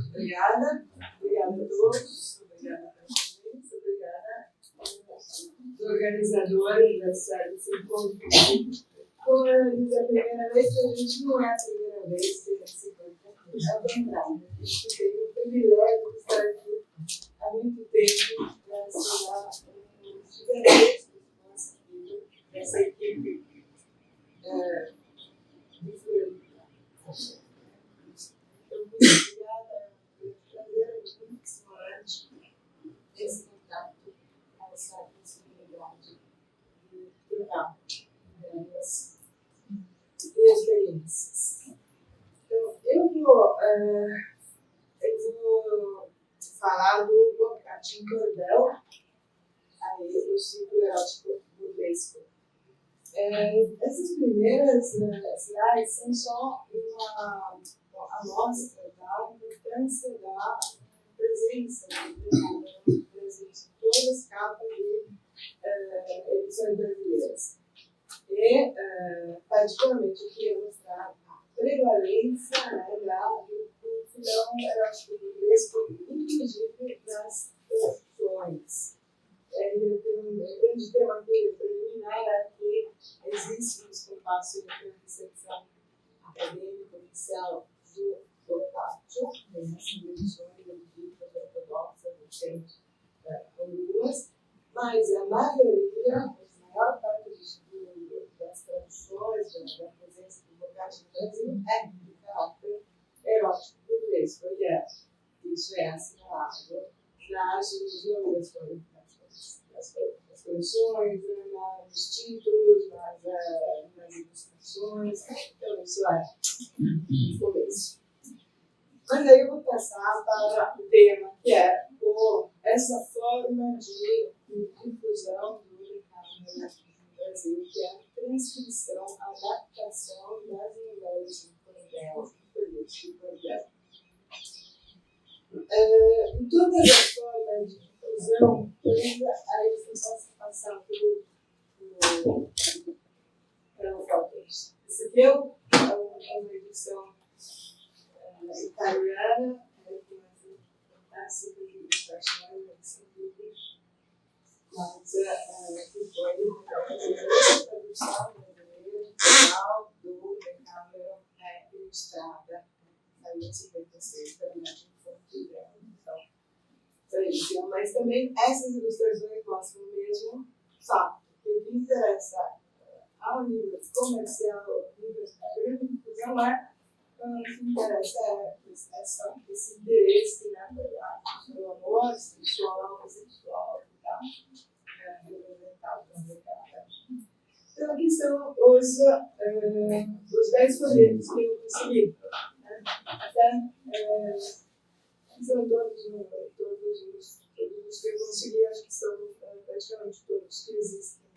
Obrigada a todos, obrigada a presença, obrigada aos organizadores desse encontro. Como eu disse, a primeira vez que a gente não é a primeira vez que a gente se encontra, é o contrário. A gente tem o privilégio de estar aqui há muito tempo para ensinar os gigantescos do nosso filho, dessa equipe de Fleury. Então, muito obrigada pelo prazer de muito estimulante esse contato, essa possibilidade de trocar ideias e experiências. Então, eu vou falar do Boccaccio em Cordel, aí, o ciclo erótico burlesco. Essas primeiras slides são só uma amostra da importância da presença do presente em todas as capas de edições brasileiras. E, particularmente, eu queria mostrar a prevalência do filão erótico burlesco, inclusive nas traduções. Eu tenho um grande tema aqui preliminar é que existe um espaço de recepção acadêmica oficial do Boccaccio, nessas edições eruditas, ortodoxas, recentes, algumas, mas a maioria, a maior parte das traduções, da presença do Boccaccio no Brasil é de caráter erótico burlesco, e isso é assinalado nas coleções, nos títulos, nas ilustrações, então isso é o começo. Mas aí eu vou passar para o tema, que é essa forma de difusão do mercado no Brasil, que é a transcrição, a adaptação eu, uma edição italiana, com essa fantástica ilustração, mas que foi a tradução brasileira final do Decameron ilustrada, saiu em 56, pela Imagem Fonte Grande. Então, mas também essas ilustrações mostram o mesmo fato, que o que interessa ao nível comercial, ao nível da grande difusão, o que interessa esse interesse pelo amor sexual e tal, representado no mercado. Então, aqui são os 10 folhetos que eu consegui. Né? São todos os que eu consegui, acho que são praticamente todos que existem.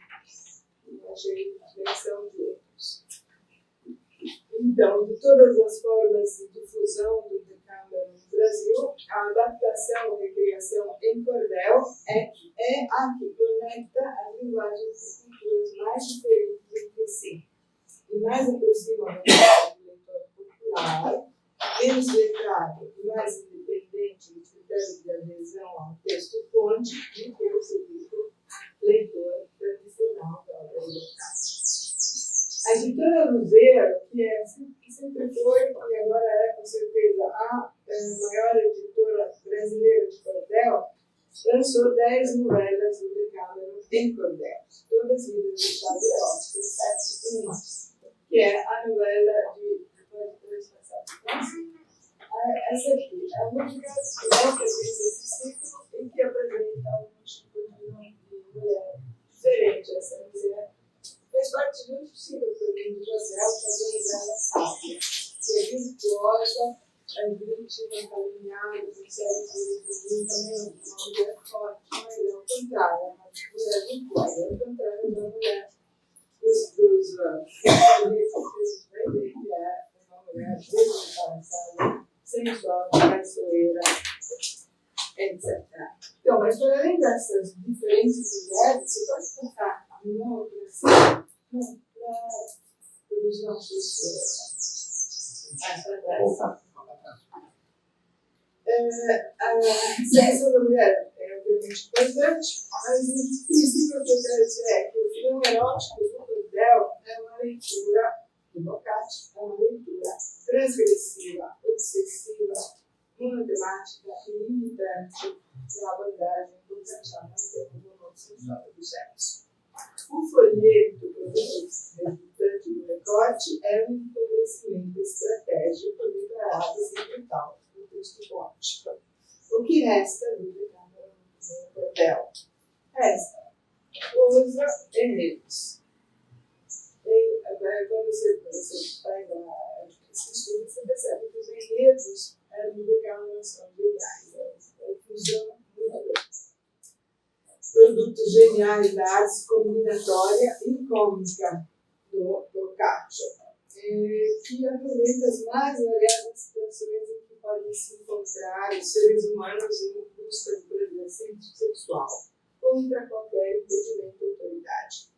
Não achei menção de outros. Então, de todas as formas de difusão do Decameron no Brasil, a adaptação ou recriação em cordel é a que conecta as linguagens e culturas mais diferentes entre si e mais aproxima do leitor popular, menos letrado e mais independente do critério de adesão ao texto-fonte do que o segundo leitor tradicional da obra local. A editora Luzeiro, que sempre foi e agora é com certeza a maior editora brasileira de cordel, lançou 10 novelas do Decameron em cordel, todas lidas de chave erótica, exceto uma, que é a novela de... Essa aqui é a única novela que fez esse ciclo em que apresenta um tipo de mulher diferente. Essa mulher fez parte muito possível também do José, que a donzela Sábia, que é virtuosa, é vítima, caminhada, consegue também uma mulher forte, mas é o contrário, é uma mulher virtuosa, é o contrário da mulher dos anos. Vai ver que é uma mulher desembaraçada, sensual, traiçoeira, etc. Então, mas para além dessas diferentes mulheres, você pode pensar em outras para os nossos mais para trás. A ciência da mulher é obviamente importante, mas o princípio que eu quero dizer é que o filme erótico do cordel é uma leitura do Boccaccio, é uma leitura transgressiva, obsessiva, monotemática e limitante da abordagem boccacciana como homossexual do sexo. O folheto resultante do recorte é um empobrecimento estratégico declarado sem brutal no texto gótico. O que resta do Decameron no cordel? Resta prosa e enredos. Quando você faz esse estudo, você percebe que os enredos do Decameron são geniais. Funciona muito bem. Produtos geniais da arte combinatória e cômica do Boccaccio, que apresenta as mais variadas situações em que podem se encontrar os seres humanos em busca de prazer sexual contra qualquer impedimento ou autoridade.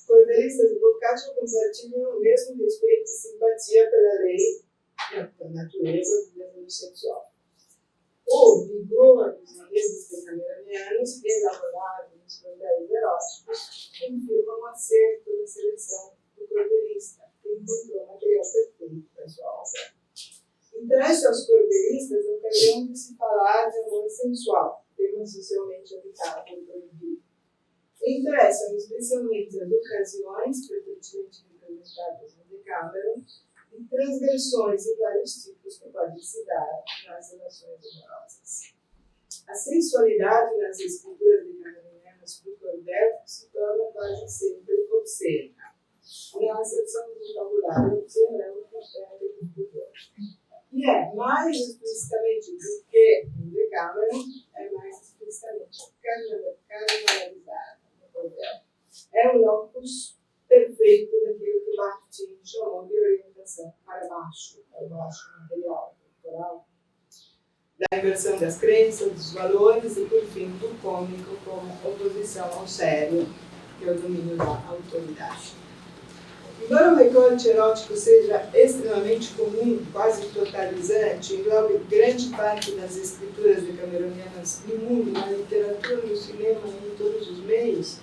Cordelistas do Boccaccio compartilham o mesmo respeito e simpatia pela lei, pela natureza do desejo sexual. O vigor dos enredos decameronianos, elaborados nos cordéis eróticos, confirma um acerto na seleção do cordelista, que encontrou material perfeito para sua obra. Interessa aos cordelistas a ocasião de se falar de amor sensual, tema socialmente habitado e proibido. Interessam especialmente as ocasiões, frequentemente representadas no Decameron, e transgressões de vários tipos que podem se dar nas relações amorosas. A sensualidade nas escrituras decameronianas do cordel se torna quase sempre obscena. Na acepção do vocabulário, obscena é uma oferta de pudor. E é mais explicitamente do que no Decameron, é mais explicitamente carnavalizada no cordel. É o locus perfeito daquilo que Bakhtin chamou de orientação para baixo material, corporal, da inversão das crenças, dos valores e, por fim, do cômico como oposição ao sério, que é o domínio da autoridade. Embora o recorte erótico seja extremamente comum, quase totalizante, englobe grande parte das escrituras decameronianas no mundo, na literatura, no cinema e em todos os meios,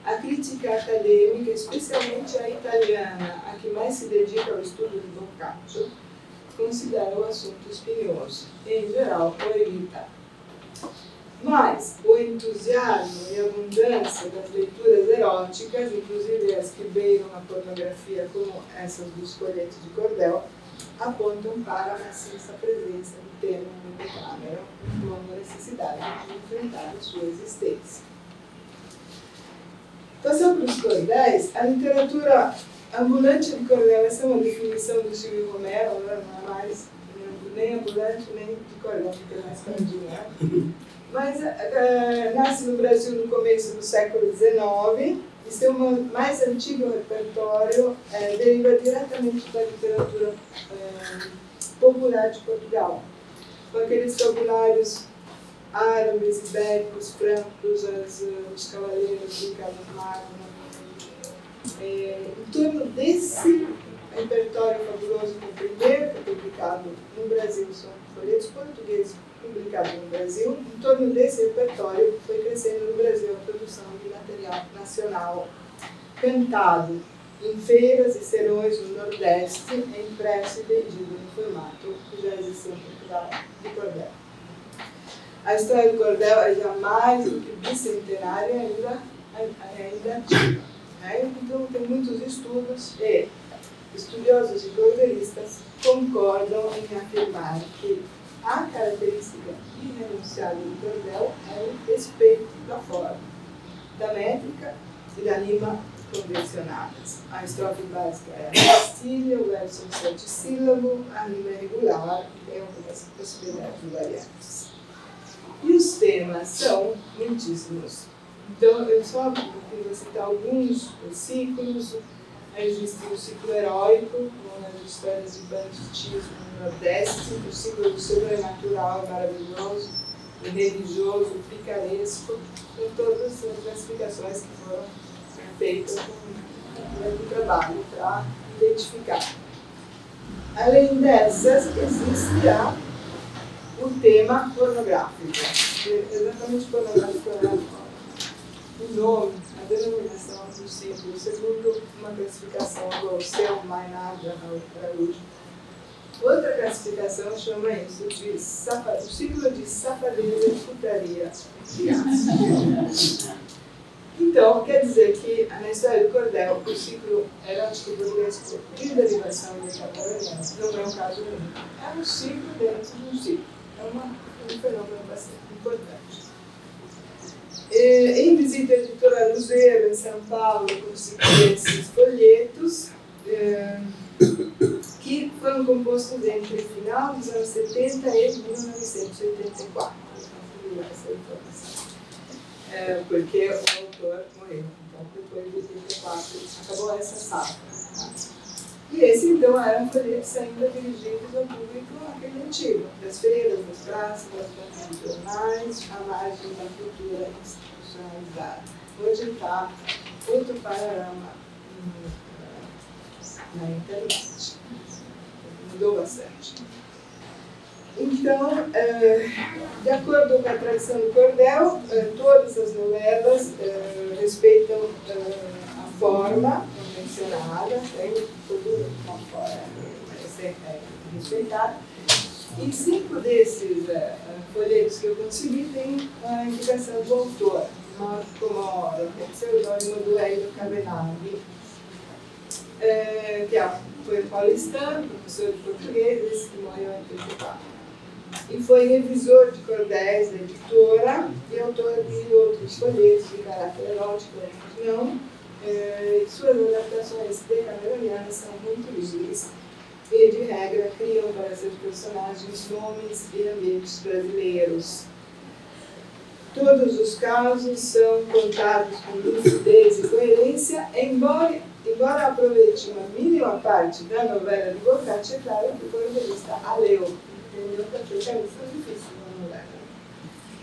a crítica acadêmica, especialmente a italiana, a que mais se dedica ao estudo do Boccaccio, considera o assunto espinhoso e, em geral, o evita. Mas o entusiasmo e a abundância das leituras eróticas, inclusive as que beiram a pornografia, como essas dos folhetos de cordel, apontam para a maciça presença do tema no Decameron, impondo a necessidade de enfrentar a sua existência. Passando para os cordéis, a literatura ambulante de cordel, essa é uma definição do Silvio Romero, não é mais nem ambulante nem de cordel, porque é mais tardinho, né? Mas nasce no Brasil no começo do século XIX e seu mais antigo repertório deriva diretamente da literatura popular de Portugal, com aqueles fabulários árabes, ibéricos, francos, os cavaleiros de Carlos Magno. Em torno desse repertório fabuloso, que o primeiro foi publicado no Brasil, são folhetos portugueses publicados no Brasil, em torno desse repertório foi crescendo no Brasil a produção de material nacional cantado em feiras e serões no Nordeste, impresso e vendido no formato que já existia em Portugal, de cordel. A história do cordel é já mais do que bicentenária, ainda ativa. Então, tem muitos estudos e estudiosos e cordelistas concordam em afirmar que a característica irrenunciável do cordel é o respeito da forma, da métrica e da rima convencionadas. A estrofe básica é a pastilha, o verso é 7 sílabos, a rima é regular e tem algumas possibilidades de variantes. E os temas são muitíssimos. Então, eu só vou citar alguns versículos. Existe o ciclo heróico, como nas histórias de banditismo no Nordeste, o ciclo do sobrenatural maravilhoso, o religioso, o picaresco, com todas as classificações que foram feitas com grande trabalho para identificar. Além dessas, existirá o tema pornográfico. Exatamente pornográfico é o nome, a denominação do ciclo, segundo uma classificação do seu Maynard Araújo. Outra classificação chama isso de o ciclo de safadeza e putaria. Então, quer dizer que na história do cordel, o ciclo erótico burlesco de derivação decameroniana não é um caso único. É um ciclo dentro de um ciclo. É um fenômeno bastante importante. Em visita à editora Luzeiro, em São Paulo, consegui esses folhetos que foram compostos entre o final dos anos 70 e 1984. Essa informação. Porque o autor morreu. Então, depois de 84, acabou essa safra. E esse, então, eram folhetos ainda dirigidos ao público aquele antigo, das feiras, das praças, das bancas de jornais, à margem da cultura institucionalizada. Hoje está outro panorama na internet. Mudou bastante. Então, de acordo com a tradição do cordel, todas as novelas respeitam a forma convencionada, tem toda uma forma respeitada. E 5 desses folhetos que eu consegui têm a indicação do autor, Marco Moro, que é o pseudônimo do Hélio Cavenaghi, que foi paulistano, professor de português, que morreu em 1984. E foi revisor de cordéis da editora e autor de outros folhetos de caráter erótico, não. Suas adaptações decameronianas são muito livres e, de regra, criam para seus personagens nomes e ambientes brasileiros. Todos os casos são contados com lucidez e coerência, embora aproveite uma mínima parte da novela de Boccaccio, é claro que o cordelista a leu. Entendeu? Porque é muito difícil na novela.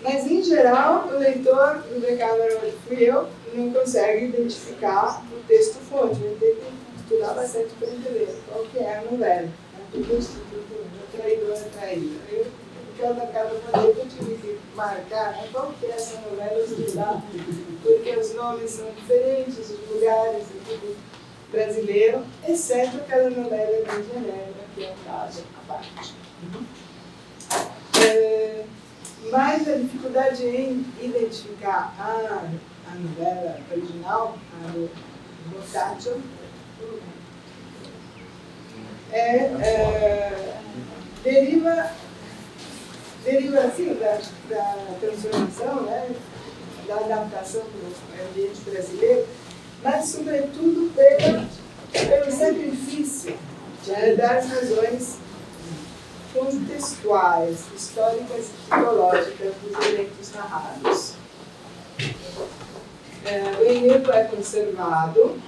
Mas, em geral, o leitor do Decameron, que fui eu, não consegue identificar o texto-fonte. Ele tem que tu dá bastante para entender qual que é a novela. A traidora traída. Cada modelo eu tive que marcar, né, qual que é essa novela estudar, porque os nomes são diferentes, os lugares, é tudo brasileiro, exceto aquela novela da Genebra, que é um caso à parte. Mas a dificuldade em identificar a novela original, a do Boccaccio, deriva assim da transformação, né, da adaptação para o ambiente brasileiro, mas sobretudo pelo sacrifício das razões contextuais, históricas e psicológicas dos eventos narrados. O enredo é conservado,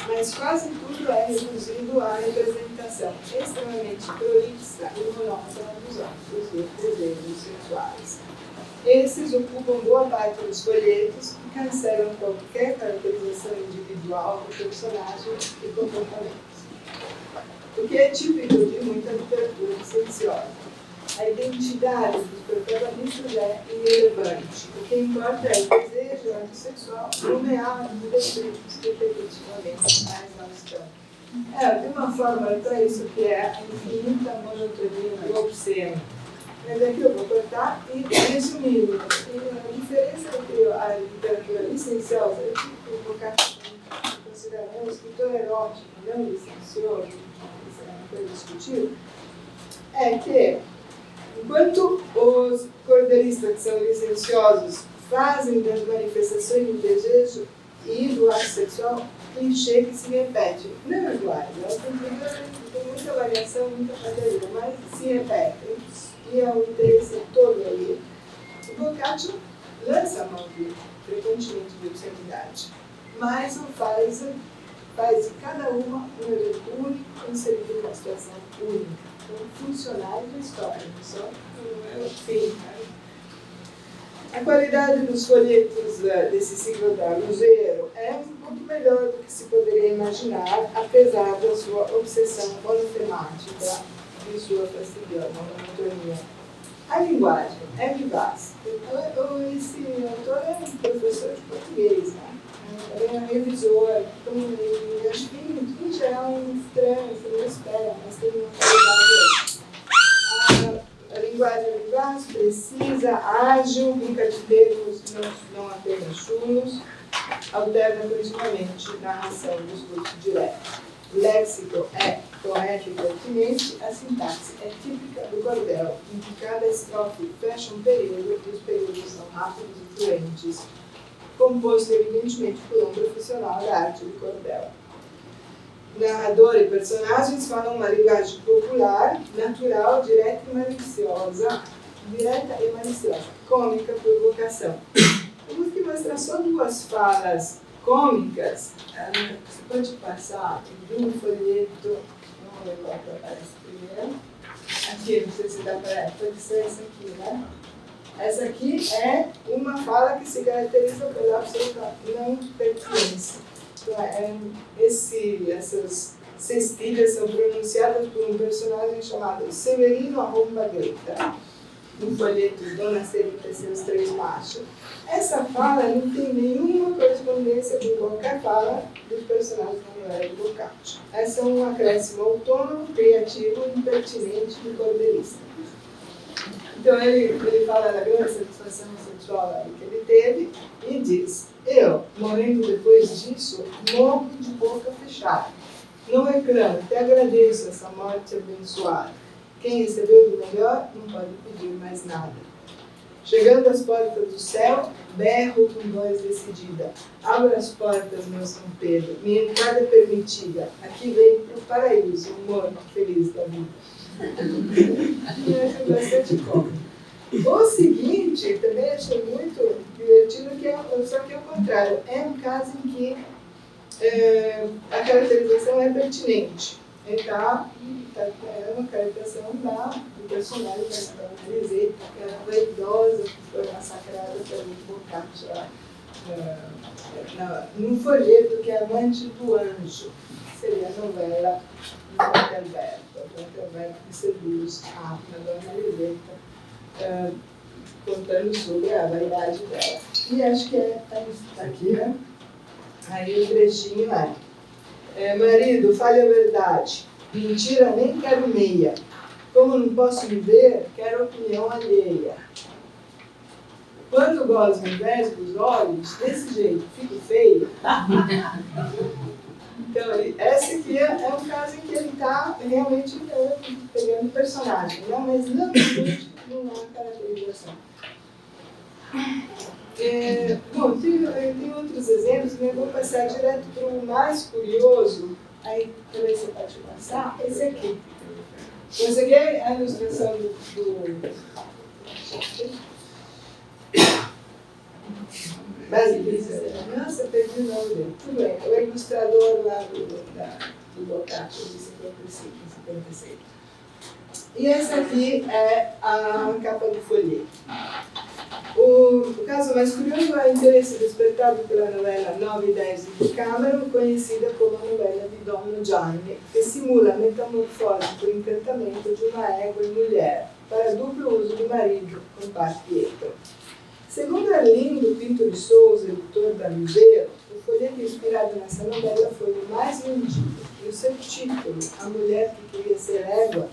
mas quase tudo é reduzido à representação extremamente prolixa e monótona dos atos e desejos sexuais. Esses ocupam boa parte dos folhetos e cancelam qualquer caracterização individual do personagem e comportamento. O que é típico de muita literatura licenciosa. A identidade dos protagonistas é irrelevante. O que importa é o desejo antissexual nomeado e descrito repetitivamente, mas não estão. De uma forma para isso que é a infinita monotonia do obsceno. Mas aqui eu vou cortar e resumir. A diferença entre a literatura licenciosa, eu tive que colocar considerando um escritor erótico, não licencioso, isso é uma coisa discutível, é que enquanto os cordeiristas que são licenciosos fazem das manifestações do desejo e do ato sexual clichê que se repete, não iguais, elas têm muita variação, muita fantasia, mas se repetem e é um interesse todo ali. O Boccaccio lança a mão frequentemente de obscenidade, mas o faz de cada uma um evento único, inserido em uma situação única. Então, funcionário da história, só não é o fim. Né? A qualidade dos folhetos desse ciclo da Ruggiero é um pouco melhor do que se poderia imaginar, apesar da sua obsessão monotemática e sua fastidiosa monotonia. A linguagem é vivaz. Esse autor é um professor de português, né? Ele é um revisor, então, acho que em geral é um estranho, você não espera, mas tem uma qualidade aí. A linguagem é vivaz, precisa, ágil, rica de termos não apenas chulos, alterna continuamente narração dos fluxos diretos. O léxico é correto e pertinente, a sintaxe é típica do cordel, em que cada estrofe fecha um período e os períodos são rápidos e fluentes, composto evidentemente por um profissional da arte do cordel. Narrador e personagens falam uma linguagem popular, natural, direta e maliciosa, cômica por vocação. Temos que mostrar só duas falas cômicas. Você pode passar de um folheto, vamos ver qual que aparece primeiro. Aqui, não sei se dá para, pode ser essa aqui, né? Essa aqui é uma fala que se caracteriza pela absoluta não pertinência. Essas cestilhas são pronunciadas por um personagem chamado Severino Arromba Greta, no folheto Dona Serita e seus três machos. Essa fala não tem nenhuma correspondência com qualquer fala dos personagens da novela do Boccaccio. Essa é um acréscimo autônomo, criativo e impertinente do cordeirista. Então ele fala da grande satisfação sexual que ele teve e diz: eu, morrendo depois disso, morro de boca fechada. Não reclamo, te agradeço essa morte abençoada. Quem recebeu do melhor não pode pedir mais nada. Chegando às portas do céu, berro com voz decidida: abra as portas, meu São Pedro, minha entrada é permitida. Aqui vem para o paraíso, um morto feliz da vida. Eu acho bastante cômico. O seguinte, também achei muito divertido, só que é o contrário. É um caso em que a caracterização é pertinente. É uma caracterização do personagem da Lisette, que era vaidosa, que foi massacrada pelo Boccaccio num folheto que é Amante do Anjo. seria a novela do Franco Alberto. O Franco Alberto que seduz a Madonna Elisabetta, contando sobre a vaidade dela. E acho que é isso aqui, né? Aí o trechinho marido, fale a verdade. Mentira, nem quero meia. Como não posso me ver, quero opinião alheia. Quando gosmo inveja dos olhos, desse jeito, fico feia. Então, esse aqui é um caso em que ele está realmente pegando personagem, né? Mas não é caracterização. Bom, tem outros exemplos, mas eu vou passar direto para o mais curioso. Aí, talvez você pode passar. Esse aqui. Esse aqui é a ilustração Nossa, perdi o nome dele. Tudo bem, o ilustrador lá do Boccaccio, de 55, 56. E essa aqui é a capa do folheto. O caso mais curioso é o interesse despertado pela novela 9 e 10 de Cameron, conhecida como a novela de Don Gianni, que simula a metamorfose por encantamento de uma égua e mulher, para duplo uso do marido, compadre Pietro. Segundo Arlindo Pinto de Souza, editor da Ligeiro, o folheto inspirado nessa novela foi o mais vendido, e o seu título, A Mulher que Queria Ser Égua,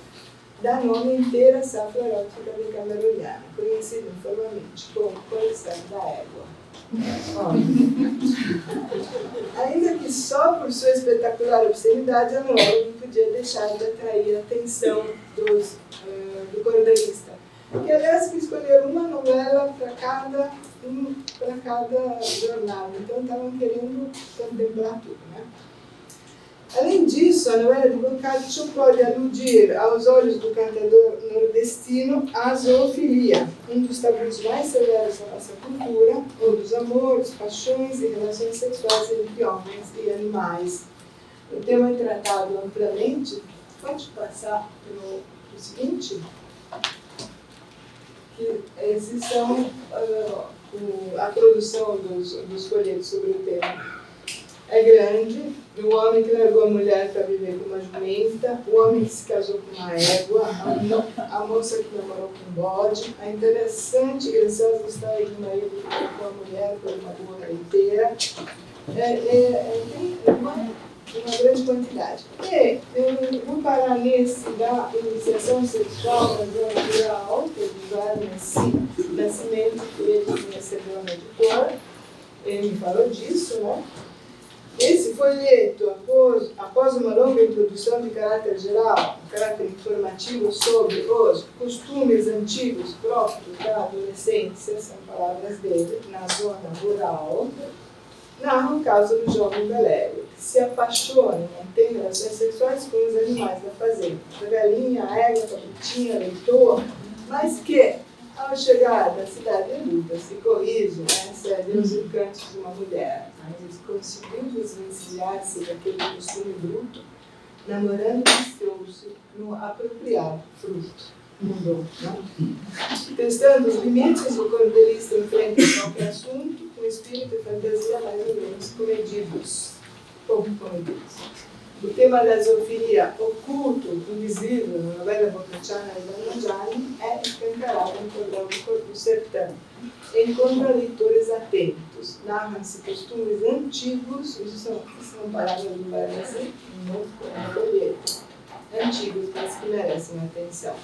dá nome inteira à safra erótica de cameroniana, conhecida informalmente como Coleção da Égua. Ainda que só por sua espetacular obscenidade, a novela não podia deixar de atrair a atenção do cordelista, que aliás que escolheram uma novela para cada jornada, então estavam querendo contemplar tudo, né? Além disso, a novela de Boccaccio pode aludir aos olhos do cantador nordestino à zoofilia, um dos tabus mais severos da nossa cultura, ou dos amores, paixões e relações sexuais entre homens e animais. O tema é tratado amplamente. Pode passar para o seguinte? Que esses são a produção dos folhetos sobre o tema. É grande, o homem que largou a mulher para viver com uma jumenta, o homem que se casou com uma égua, a moça que namorou com um bode, a interessante e graciosa história de um marido que trocou a mulher por uma boa inteira. Tem uma grande quantidade. E eu vou parar nesse da iniciação sexual na zona rural, que o Eduardo Nascimento, que ele recebeu no editor, ele me falou disso, né? Esse folheto, após uma longa introdução de caráter geral, caráter informativo sobre os costumes antigos próprios da adolescência, são palavras dele, na zona rural, narra o caso do jovem Valério, que se apaixona e mantém relações sexuais com os animais da fazenda, a galinha, a égua, a cabritinha, a leitoa, mas que, ao chegar da cidade adulta, se corrige, cede aos encantos de uma mulher. Mas conseguiu desvencilhar-se daquele costume bruto, namorando viciou-se no apropriado fruto. Mudou, não? Testando os limites, o cordelista enfrenta qualquer assunto com espírito e fantasia mais ou menos comedidos. Pouco comedidos. O tema da zoofilia oculto, invisível, na novela boccacciana de Don Gianni, é escancarado no cordão do sertão. Encontra leitores atentos. Narram-se costumes antigos, isso são palavras do Barnesi, no folheto. Antigos, mas que merecem atenção.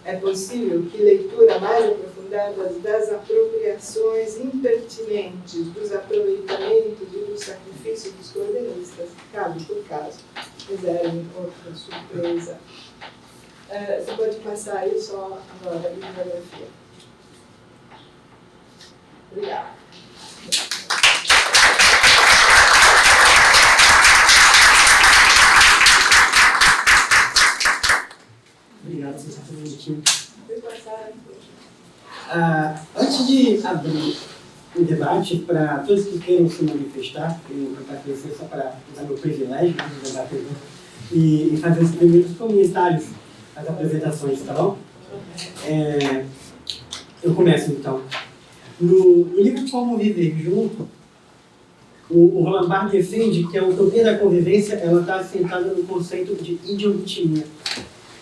É possível que leitura mais aprofundada das apropriações impertinentes, dos aproveitamentos e dos sacrifícios dos cordelistas, caso por caso, reservem outra surpresa. Você pode passar aí só agora a bibliografia. Obrigada. Obrigado, você está fazendo aqui. Antes de abrir o debate, para todos que queiram se manifestar, eu agradecer só para dar meu privilégio de debater e fazer os primeiros comentários às apresentações, tá bom? Eu começo então. No livro Como Viver Junto, O Roland Barthes defende que a utopia da convivência está assentada no conceito de idioritmia,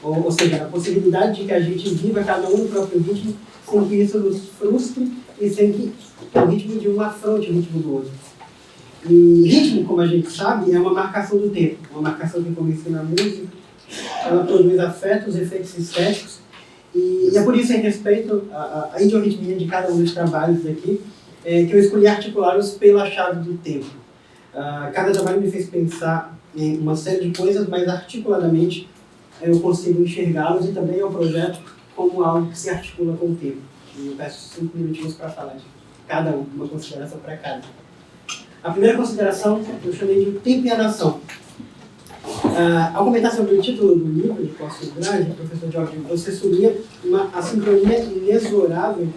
ou seja, a possibilidade de que a gente viva cada um no próprio ritmo, sem que isso nos frustre e sem que o ritmo de um afronte o ritmo do outro. E ritmo, como a gente sabe, é uma marcação do tempo, uma marcação que começa na música, ela produz afetos, efeitos estéticos, e é por isso, em respeito à idioritmia de cada um dos trabalhos aqui, que eu escolhi articulá-los pela chave do tempo. Cada trabalho me fez pensar em uma série de coisas, mas articuladamente eu consigo enxergá-los e também ao projeto como algo que se articula com o tempo. E eu peço 5 minutinhos para falar de cada um, uma consideração para cada. A primeira consideração eu chamei de tempo e a nação. Ao comentar sobre o título do livro, de Costas Grande, professor Jorge, você subia uma assincronia inexorável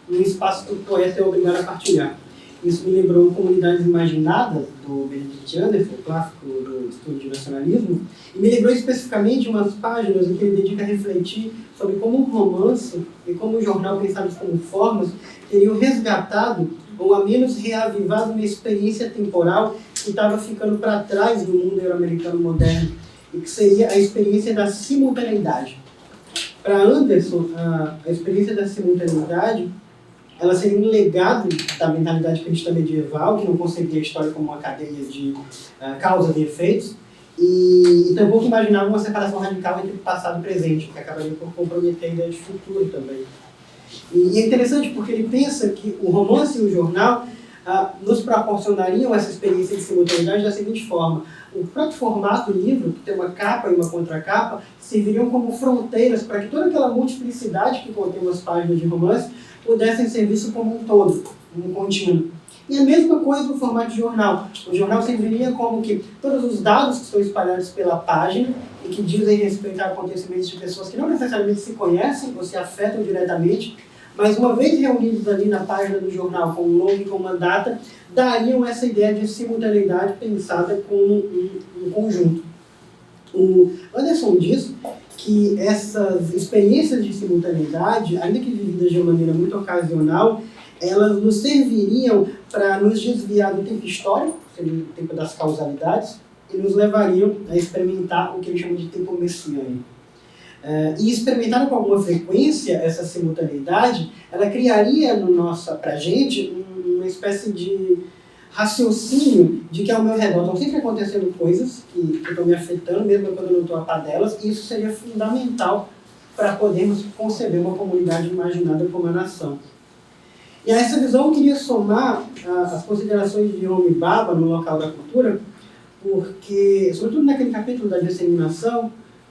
num espaço que o poeta é obrigado a partilhar. Isso me lembrou Comunidades Imaginadas, do Benedict Anderson, clássico do estudo de nacionalismo, e me lembrou especificamente umas páginas em que ele dedica a refletir sobre como o romance e como o jornal, pensados como formas, teriam resgatado ou ao menos reavivado uma experiência temporal que estava ficando para trás do mundo euro-americano moderno, e que seria a experiência da simultaneidade. Para Anderson, a experiência da simultaneidade ela seria um legado da mentalidade cristã medieval, que não concebia a história como uma cadeia de causas e efeitos, e tampouco imaginava uma separação radical entre passado e presente, que acabaria por comprometer a ideia de futuro também. E é interessante porque ele pensa que o romance e o jornal nos proporcionariam essa experiência de simultaneidade da seguinte forma: o próprio formato do livro, que tem uma capa e uma contracapa, serviriam como fronteiras para que toda aquela multiplicidade que contém as páginas de romance pudessem ser vistos como um todo, um contínuo. E a mesma coisa no formato de jornal. O jornal serviria como que todos os dados que estão espalhados pela página e que dizem respeito a acontecimentos de pessoas que não necessariamente se conhecem ou se afetam diretamente, mas uma vez reunidos ali na página do jornal com um nome e com uma data, dariam essa ideia de simultaneidade pensada como um conjunto. O Anderson diz que essas experiências de simultaneidade, ainda que vividas de uma maneira muito ocasional, elas nos serviriam para nos desviar do tempo histórico, seria o tempo das causalidades, e nos levariam a experimentar o que ele chama de tempo messiânico. E experimentar com alguma frequência essa simultaneidade, ela criaria para a gente uma espécie de raciocínio de que ao meu redor estão sempre acontecendo coisas que estão me afetando, mesmo quando eu não estou a par delas, e isso seria fundamental para podermos conceber uma comunidade imaginada como a nação. E a essa visão eu queria somar as considerações de Homi Bhabha no Local da Cultura, porque, sobretudo naquele capítulo da disseminação,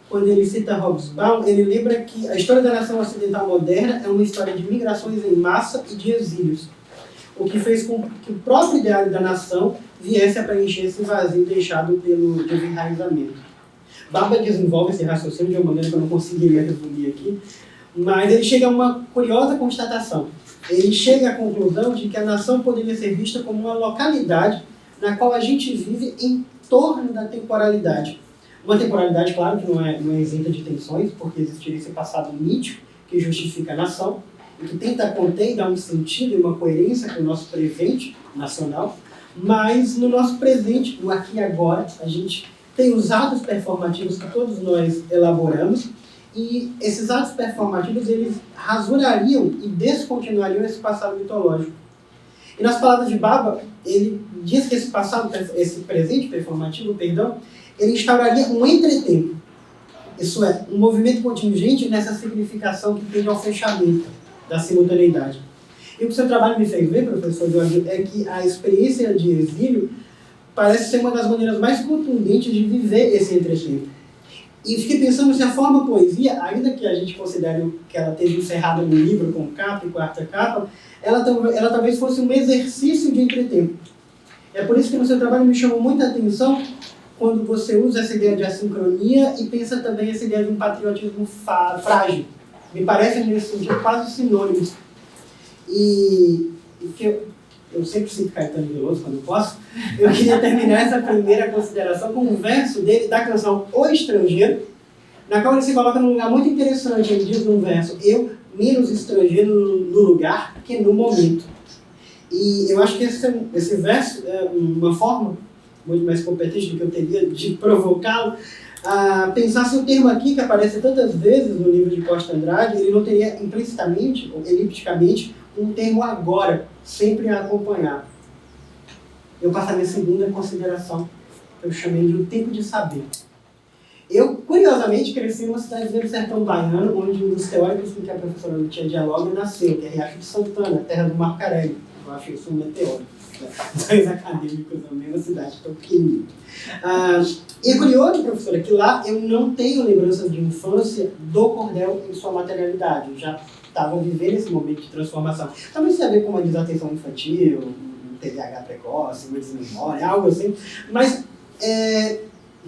quando ele cita Hobsbawm, ele lembra que a história da nação ocidental moderna é uma história de migrações em massa e de exílios, o que fez com que o próprio ideário da nação viesse a preencher esse vazio deixado pelo desenraizamento. Bhabha desenvolve esse raciocínio de uma maneira que eu não conseguiria resumir aqui, mas ele chega a uma curiosa constatação. Ele chega à conclusão de que a nação poderia ser vista como uma localidade na qual a gente vive em torno da temporalidade. Uma temporalidade, claro, que não é isenta de tensões, porque existiria esse passado mítico que justifica a nação, e que tenta conter e dar um sentido e uma coerência com o nosso presente nacional, mas no nosso presente, no aqui e agora, a gente tem os atos performativos que todos nós elaboramos, e esses atos performativos, eles rasurariam e descontinuariam esse passado mitológico. E nas palavras de Bhabha, ele diz que esse presente performativo, ele instauraria um entretempo. Isso é, um movimento contingente nessa significação que tende ao fechamento da simultaneidade. E o que o seu trabalho me fez ver, professor Jorge, é que a experiência de exílio parece ser uma das maneiras mais contundentes de viver esse entretempo. E fiquei pensando se a forma poesia, ainda que a gente considere que ela esteja encerrada no livro com capa e quarta capa, ela talvez fosse um exercício de entretempo. É por isso que no seu trabalho me chamou muita atenção quando você usa essa ideia de assincronia e pensa também essa ideia de um patriotismo frágil. Me parece, nesse sentido, quase sinônimos. E que eu sempre cito Caetano Veloso quando posso, eu queria terminar essa primeira consideração com um verso dele, da canção O Estrangeiro, na qual ele se coloca num lugar muito interessante. Ele diz num verso: eu menos estrangeiro no lugar que no momento. E eu acho que esse verso é uma forma muito mais competente do que eu teria de provocá-lo a pensar se o termo aqui, que aparece tantas vezes no livro de Costa Andrade, ele não teria implicitamente ou elipticamente um termo agora, sempre a acompanhar. Eu passo a minha segunda consideração, que eu chamei de o tempo de saber. Eu, curiosamente, cresci numa cidadezinha do sertão baiano, onde um dos teóricos com que a professora Lutia dialoga nasceu, que é Riacho de Santana, terra do Marcarelli. Eu acho isso um meteoro. Dois acadêmicos na mesma cidade, tão pequenininho. E é curioso, professora, que lá eu não tenho lembranças de infância do cordel em sua materialidade. Eu já estava vivendo esse momento de transformação. Talvez isso tenha a ver com uma desatenção infantil, um TDAH precoce, uma desmemória, algo assim. Mas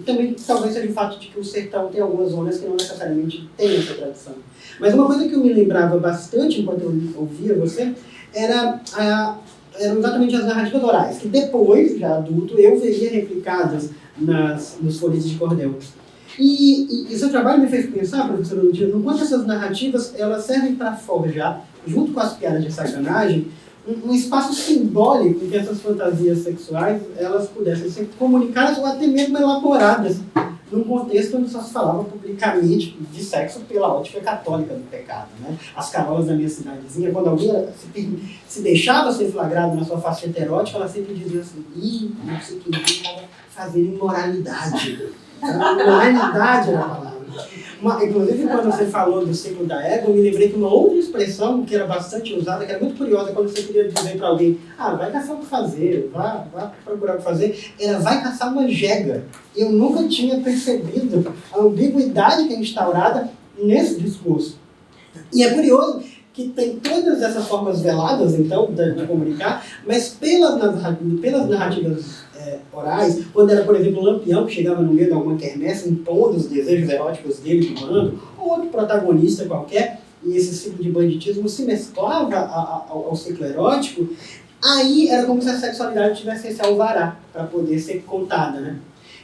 também talvez seja o fato de que o sertão tem algumas zonas que não necessariamente têm essa tradição. Mas uma coisa que eu me lembrava bastante enquanto eu ouvia você eram exatamente as narrativas orais, que depois, já adulto, eu veria replicadas nos folhetos de cordel. E seu trabalho me fez pensar, professora Lutia, no quanto essas narrativas elas servem para forjar, junto com as piadas de sacanagem, um espaço simbólico em que essas fantasias sexuais elas pudessem ser comunicadas ou até mesmo elaboradas num contexto onde só se falava publicamente de sexo pela ótica católica do pecado, né? As carolas da minha cidadezinha, quando alguém se deixava ser flagrado na sua face heterótica, ela sempre dizia assim, não sei o que, estava fazendo imoralidade. Imoralidade era a palavra. Inclusive, quando você falou do ciclo da égua, eu me lembrei de uma outra expressão que era bastante usada, que era muito curiosa, quando você queria dizer para alguém, vai caçar o que fazer, vai procurar o que fazer, era vai caçar uma jega. Eu nunca tinha percebido a ambiguidade que é instaurada nesse discurso. E é curioso que tem todas essas formas veladas, então, de comunicar, mas pelas narrativas orais, quando era, por exemplo, o Lampião, que chegava no meio de alguma quermesse, impondo os desejos eróticos dele do bando, ou outro protagonista qualquer, e esse ciclo de banditismo se mesclava ao ciclo erótico, aí era como se a sexualidade tivesse esse alvará para poder ser contada, né?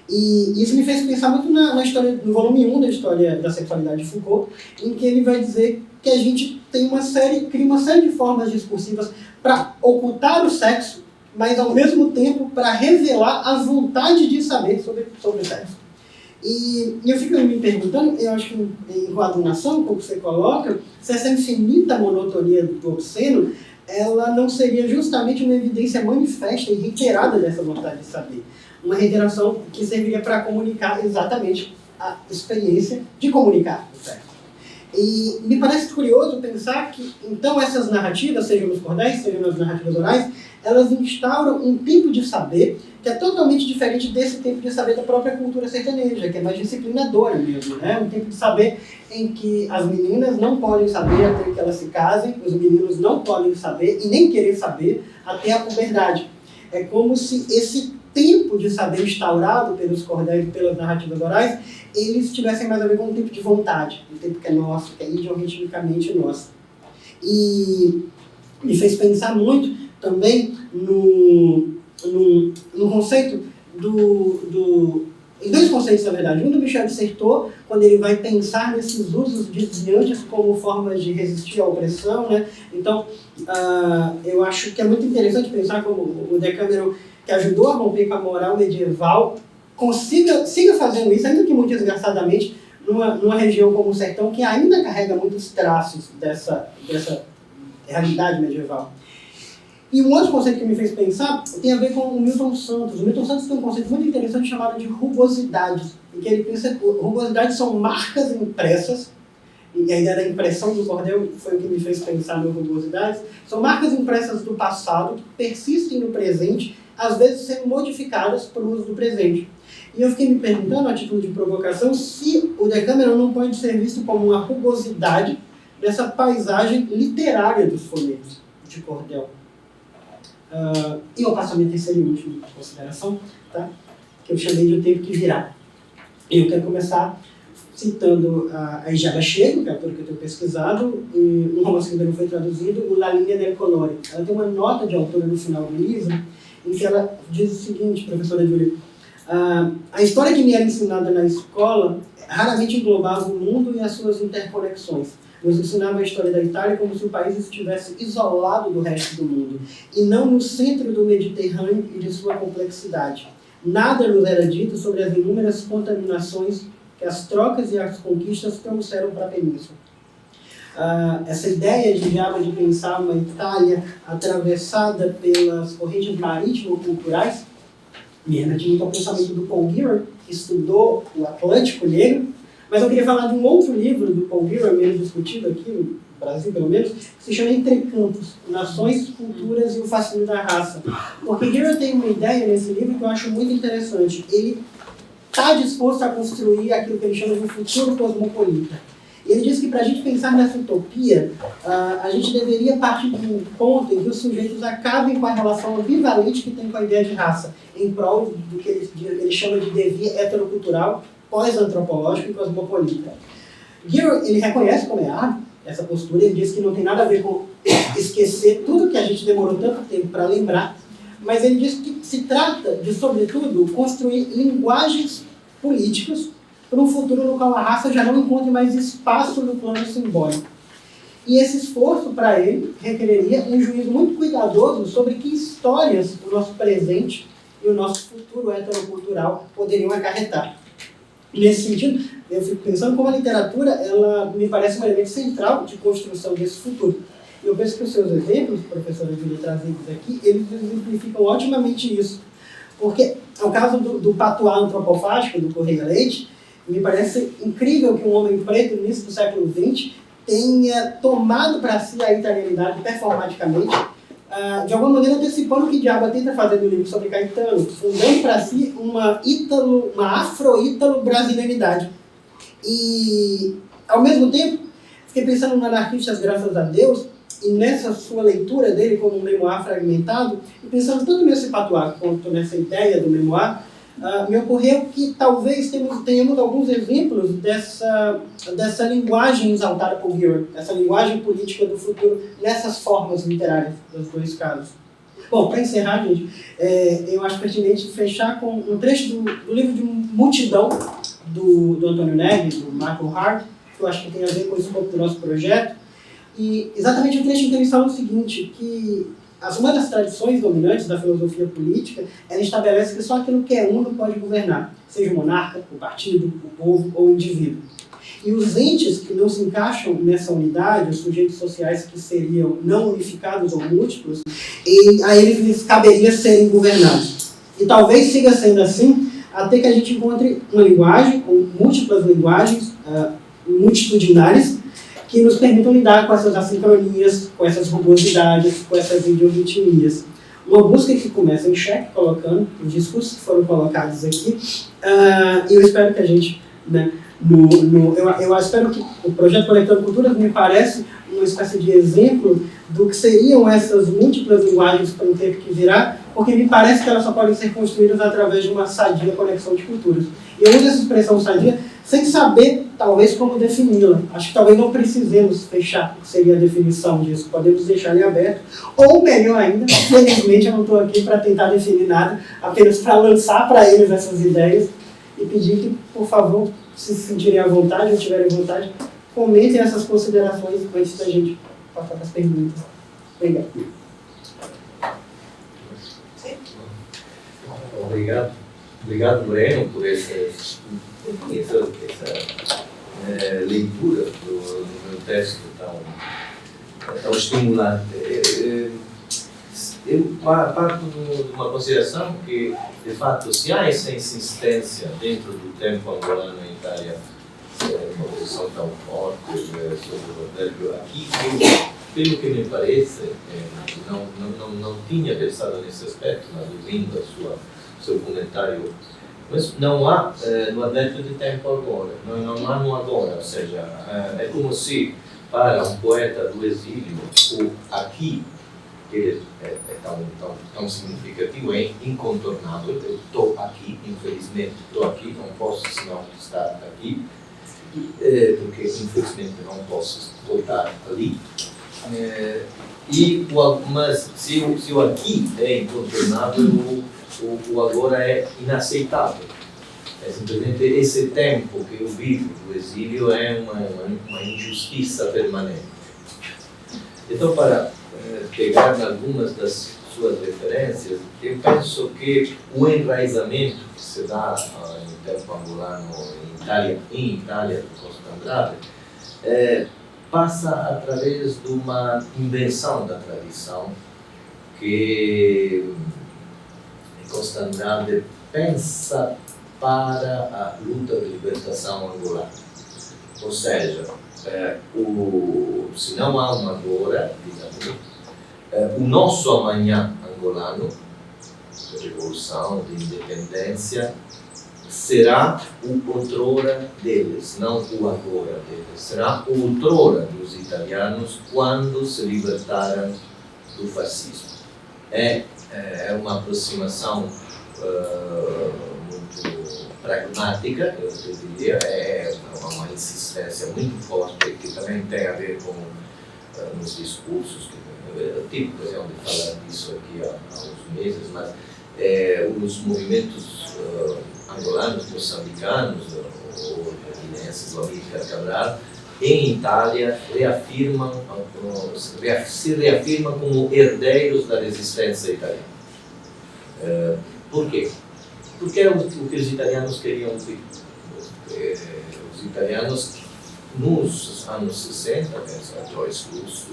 E isso me fez pensar muito na história, no volume 1 da História da Sexualidade de Foucault, em que ele vai dizer que a gente tem cria uma série de formas discursivas para ocultar o sexo, mas ao mesmo tempo para revelar a vontade de saber sobre o sexo. E eu fico me perguntando, eu acho que em coadunação, como você coloca, se essa infinita monotonia do obsceno, ela não seria justamente uma evidência manifesta e reiterada dessa vontade de saber. Uma reiteração que serviria para comunicar exatamente a experiência de comunicar o sexo. E me parece curioso pensar que, então, essas narrativas, sejam nos cordéis, sejam nas narrativas orais, elas instauram um tipo de saber que é totalmente diferente desse tipo de saber da própria cultura sertaneja, que é mais disciplinadora mesmo, né? Um tipo de saber em que as meninas não podem saber até que elas se casem, os meninos não podem saber e nem querer saber até a puberdade. É como se esse tempo de saber instaurado pelos cordéis e pelas narrativas orais, eles tivessem mais a ver com um tipo de vontade, um tempo que é nosso, que é ideologicamente nosso. E me fez pensar muito também no conceito em dois conceitos, na verdade. Um do Michel de Certeau, quando ele vai pensar nesses usos desviantes como formas de resistir à opressão, né? Então, eu acho que é muito interessante pensar como o Decameron, que ajudou a romper com a moral medieval, siga fazendo isso, ainda que muito desgraçadamente, numa região como o sertão, que ainda carrega muitos traços dessa realidade medieval. E um outro conceito que me fez pensar tem a ver com o Milton Santos. O Milton Santos tem um conceito muito interessante chamado de rugosidades, em que ele pensa que rugosidades são marcas impressas, e a ideia da impressão do cordel foi o que me fez pensar no rugosidades, são marcas impressas do passado que persistem no presente, às vezes sendo modificadas para o uso do presente. E eu fiquei me perguntando, a título de provocação, se o Decameron não pode ser visto como uma rugosidade dessa paisagem literária dos folhetos de cordel. E eu passo a minha terceira e última consideração, tá? Que eu chamei de O Tempo que Virá. Eu quero começar citando a Ijala Chego, que é a autora que eu tenho pesquisado, e um romance que ainda não foi traduzido, o La Linea del Colore. Ela tem uma nota de autora no final do livro, em que ela diz o seguinte, professora Júlia, a história que me era ensinada na escola raramente englobava o mundo e as suas interconexões. nos ensinava a história da Itália como se o país estivesse isolado do resto do mundo, e não no centro do Mediterrâneo e de sua complexidade. Nada nos era dito sobre as inúmeras contaminações que as trocas e as conquistas trouxeram para a península. Essa ideia de Giaba de pensar uma Itália atravessada pelas correntes marítimo-culturais me remete muito ao pensamento do Paul Giroir, que estudou o Atlântico Negro, mas eu queria falar de um outro livro do Paul Giroir, menos discutido aqui no Brasil, pelo menos, que se chama Entre Campos, Nações, Culturas e o Fascínio da Raça. Porque Giroir tem uma ideia nesse livro que eu acho muito interessante. Ele está disposto a construir aquilo que ele chama de um futuro cosmopolita. Ele diz que para a gente pensar nessa utopia, a gente deveria partir de um ponto em que os sujeitos acabem com a relação ambivalente que tem com a ideia de raça, em prol do que ele chama de devir heterocultural, pós-antropológico e cosmopolita. Giroir, ele reconhece como errado essa postura, ele diz que não tem nada a ver com esquecer tudo que a gente demorou tanto tempo para lembrar, mas ele diz que se trata de, sobretudo, construir linguagens políticas para um futuro no qual a raça já não encontre mais espaço no plano simbólico. E esse esforço, para ele, requereria um juízo muito cuidadoso sobre que histórias o nosso presente e o nosso futuro heterocultural poderiam acarretar. Nesse sentido, eu fico pensando como a literatura, ela me parece um elemento central de construção desse futuro. E eu penso que os seus exemplos, professora Júlia, trazidos aqui, eles exemplificam otimamente isso. Porque, no caso do patuá antropofágico, do Correia Leite, me parece incrível que um homem preto, no início do século XX, tenha tomado para si a italianidade performaticamente, de alguma maneira antecipando o que Giaba tenta fazer no livro sobre Caetano, fundando para si uma afro-ítalo-brasileiridade. E, ao mesmo tempo, fiquei pensando no Anarquistas Graças a Deus, e nessa sua leitura dele como um memoir fragmentado, e pensando tanto nesse patuá quanto nessa ideia do memoir, me ocorreu que talvez tenhamos alguns exemplos dessa linguagem exaltada por Giroir, essa linguagem política do futuro, nessas formas literárias dos dois casos. Bom, para encerrar, gente, eu acho pertinente fechar com um trecho do livro de Multidão, do Antônio Negri, do Michael Hart, que eu acho que tem a ver com o escopo do nosso projeto, e exatamente o trecho em que eles falam o seguinte, que uma das tradições dominantes da filosofia política, ela estabelece que só aquilo que é uno pode governar, seja o monarca, o partido, o povo ou o indivíduo. E os entes que não se encaixam nessa unidade, os sujeitos sociais que seriam não unificados ou múltiplos, a eles lhes caberia serem governados. E talvez siga sendo assim, até que a gente encontre uma linguagem, ou múltiplas linguagens multitudinárias, que nos permitam lidar com essas assincronias, com essas rugosidades, com essas idiorritmias. Uma busca que começa em xeque, colocando os discursos que foram colocados aqui, e eu espero que a gente, né, eu espero que o projeto Conectando Culturas me parece uma espécie de exemplo do que seriam essas múltiplas linguagens para o tempo que virá, porque me parece que elas só podem ser construídas através de uma sadia conexão de culturas. E eu uso essa expressão sadia sem saber, talvez, como defini-la. Acho que talvez não precisemos fechar o que seria a definição disso. Podemos deixar ele aberto. Ou, melhor ainda, felizmente eu não estou aqui para tentar definir nada, apenas para lançar para eles essas ideias e pedir que, por favor, se sentirem à vontade ou tiverem vontade, comentem essas considerações antes da gente passar para as perguntas. Obrigado. Obrigado, Breno, por essa leitura do meu texto tão estimulante. Eu parto de uma consideração que, de fato, se há essa insistência dentro do tempo angolano em Itália, uma posição tão forte sobre o advérbio aqui, pelo que me parece, não tinha pensado nesse aspecto, mas ouvindo seu comentário. Mas não há no advérbio de tempo agora, não há no agora, ou seja, é como se para um poeta do exílio, o aqui, que é tão significativo, é incontornável. Eu estou aqui, infelizmente estou aqui, não posso senão estar aqui, porque infelizmente não posso voltar ali. Mas se o aqui é incontornável, o agora é inaceitável. É simplesmente esse tempo que eu vivo do exílio é uma injustiça permanente. Então, para pegar algumas das suas referências, eu penso que o enraizamento que se dá no tempo angolano em Itália, do Costa Andrade, passa através de uma invenção da tradição que Costa Andrade pensa para a luta de libertação angolana. Ou seja, se não há uma agora, o nosso amanhã angolano, de revolução, de independência, será o outrora deles, não o agora deles. Será o outrora dos italianos quando se libertaram do fascismo. É uma aproximação muito pragmática, eu diria, é uma insistência muito forte que também tem a ver com nos discursos que eu tive a ocasião de falar disso aqui há uns meses, mas os movimentos angolanos, moçambicanos ou guineenses, o Amílcar Cabral, em Itália se reafirmam como herdeiros da resistência italiana. Por quê? Porque é o que os italianos queriam ouvir. Os italianos, nos anos 60, penso a Joyce Russo,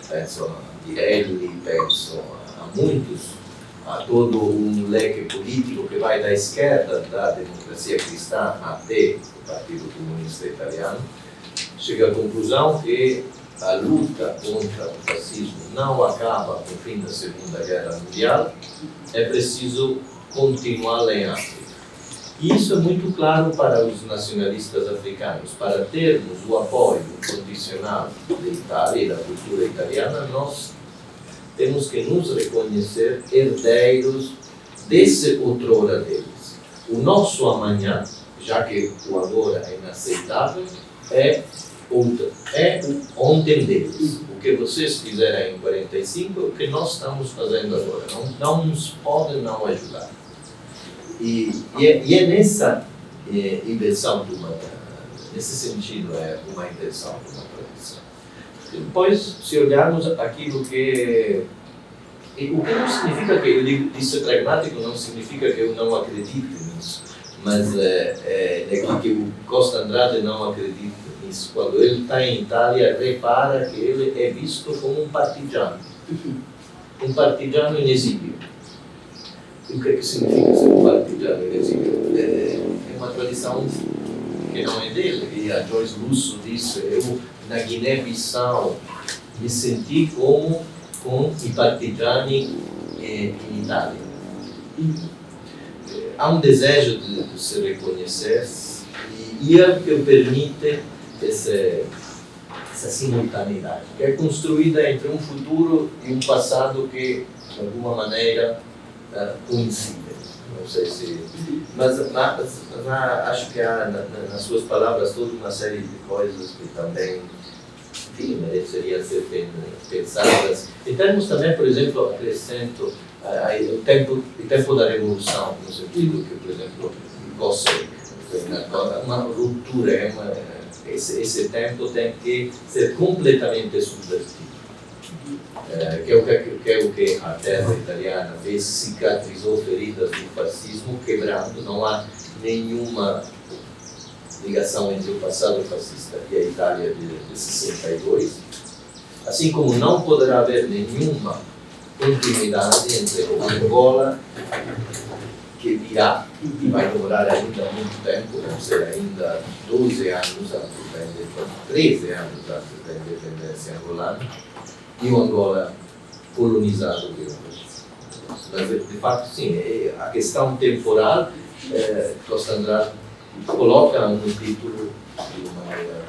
penso a Direlli, penso a muitos, a todo um leque político que vai da esquerda da democracia cristã até o Partido Comunista Italiano, chega à conclusão que a luta contra o fascismo não acaba com o fim da Segunda Guerra Mundial, é preciso continuá-la em África. E isso é muito claro para os nacionalistas africanos. Para termos o apoio condicional da Itália e da cultura italiana, nós temos que nos reconhecer herdeiros desse outrora deles. O nosso amanhã, já que o agora é inaceitável, é o ontem deles. O que vocês fizeram em 45 é o que nós estamos fazendo agora. Não nos podem não ajudar. E é nessa invenção nesse sentido, é uma invenção de uma tradição. Depois, se olharmos aquilo que... O que não significa que eu digo isso é pragmático, não significa que eu não acredite nisso, mas é que o Costa Andrade não acredita nisso. Quando ele está em Itália, repara que ele é visto como um partigiano em exílio. E o que é que significa ser um partigiano em exílio? É uma tradição que não é dele. E a Joyce Russo disse, eu na Guiné-Bissau me senti como com i partigiani in Itália. Há um desejo de se reconhecer e é o que permite essa simultaneidade, que é construída entre um futuro e um passado que, de alguma maneira, coincidem. Não sei se... Mas acho que há nas suas palavras toda uma série de coisas que também, enfim, mereceria ser pensadas. Em termos também, por exemplo, acrescento o tempo da Revolução, no sentido que, por exemplo, Gossek, uma ruptura, esse tempo tem que ser completamente subvertido. Que é o que a terra italiana fez, cicatrizou feridas do fascismo, quebrando, não há nenhuma ligação entre o passado fascista e a Itália de 62, assim como não poderá haver nenhuma continuidade entre Angola, que virá e vai demorar ainda muito tempo, vão ser ainda 12 anos antes da independência, 13 anos antes da independência angolana, e o Angola colonizado pelo fascismo. Mas, de fato, sim, a questão temporal, Costa Andrade coloca no título de uma maneira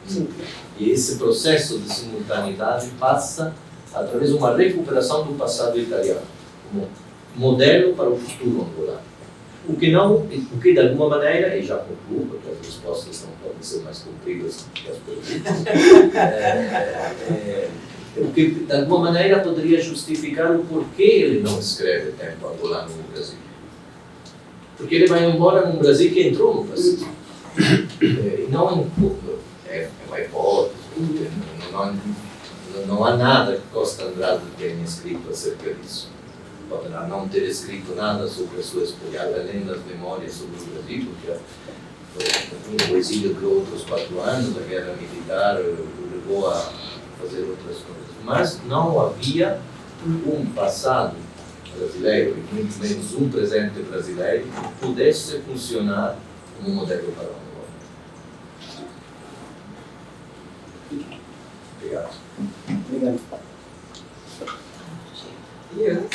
muito... E esse processo de simultaneidade passa através de uma recuperação do passado italiano, como modelo para o futuro angolano. O que de alguma maneira, e já concluo, porque as respostas não podem ser mais compridas que as perguntas, o que de alguma maneira poderia justificar o porquê ele não escreve tempo angolano no Brasil. Porque ele vai embora num Brasil que entrou no fascismo. Não é uma hipótese, não há nada que Costa Andrade tenha escrito acerca disso. Poderá não ter escrito nada sobre a sua espolhada, além das memórias sobre o Brasil, porque o exílio durou outros 4 anos, a guerra militar o levou a fazer outras coisas. Mas não havia um passado brasileiro, e muito menos um presente brasileiro, que pudesse funcionar como modelo para o mundo. Obrigado. Obrigado. Io?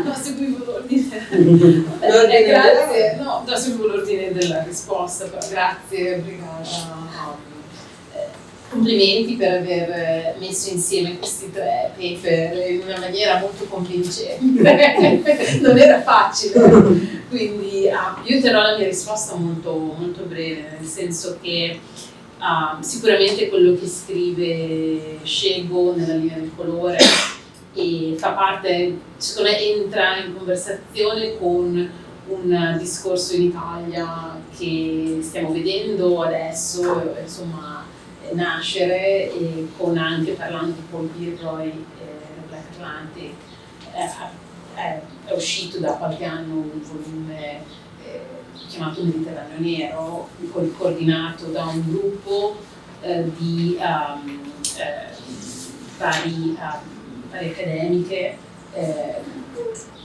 No, seguivo l'ordine. L'ordine Grazie. No, seguivo l'ordine della risposta, però grazie, Brigada. Complimenti per aver messo insieme questi 3 paper in una maniera molto convincente. Non era facile. Quindi io terrò la mia risposta molto, molto breve, nel senso che sicuramente quello che scrive Scego nella linea del colore e fa parte, secondo me entra in conversazione con un discorso in Italia che stiamo vedendo adesso, insomma, nascere, e con anche parlando di Paul Gilroy, Black Atlantic, è uscito da qualche anno un volume chiamato Mediterraneo Nero, coordinato da un gruppo di vari accademiche.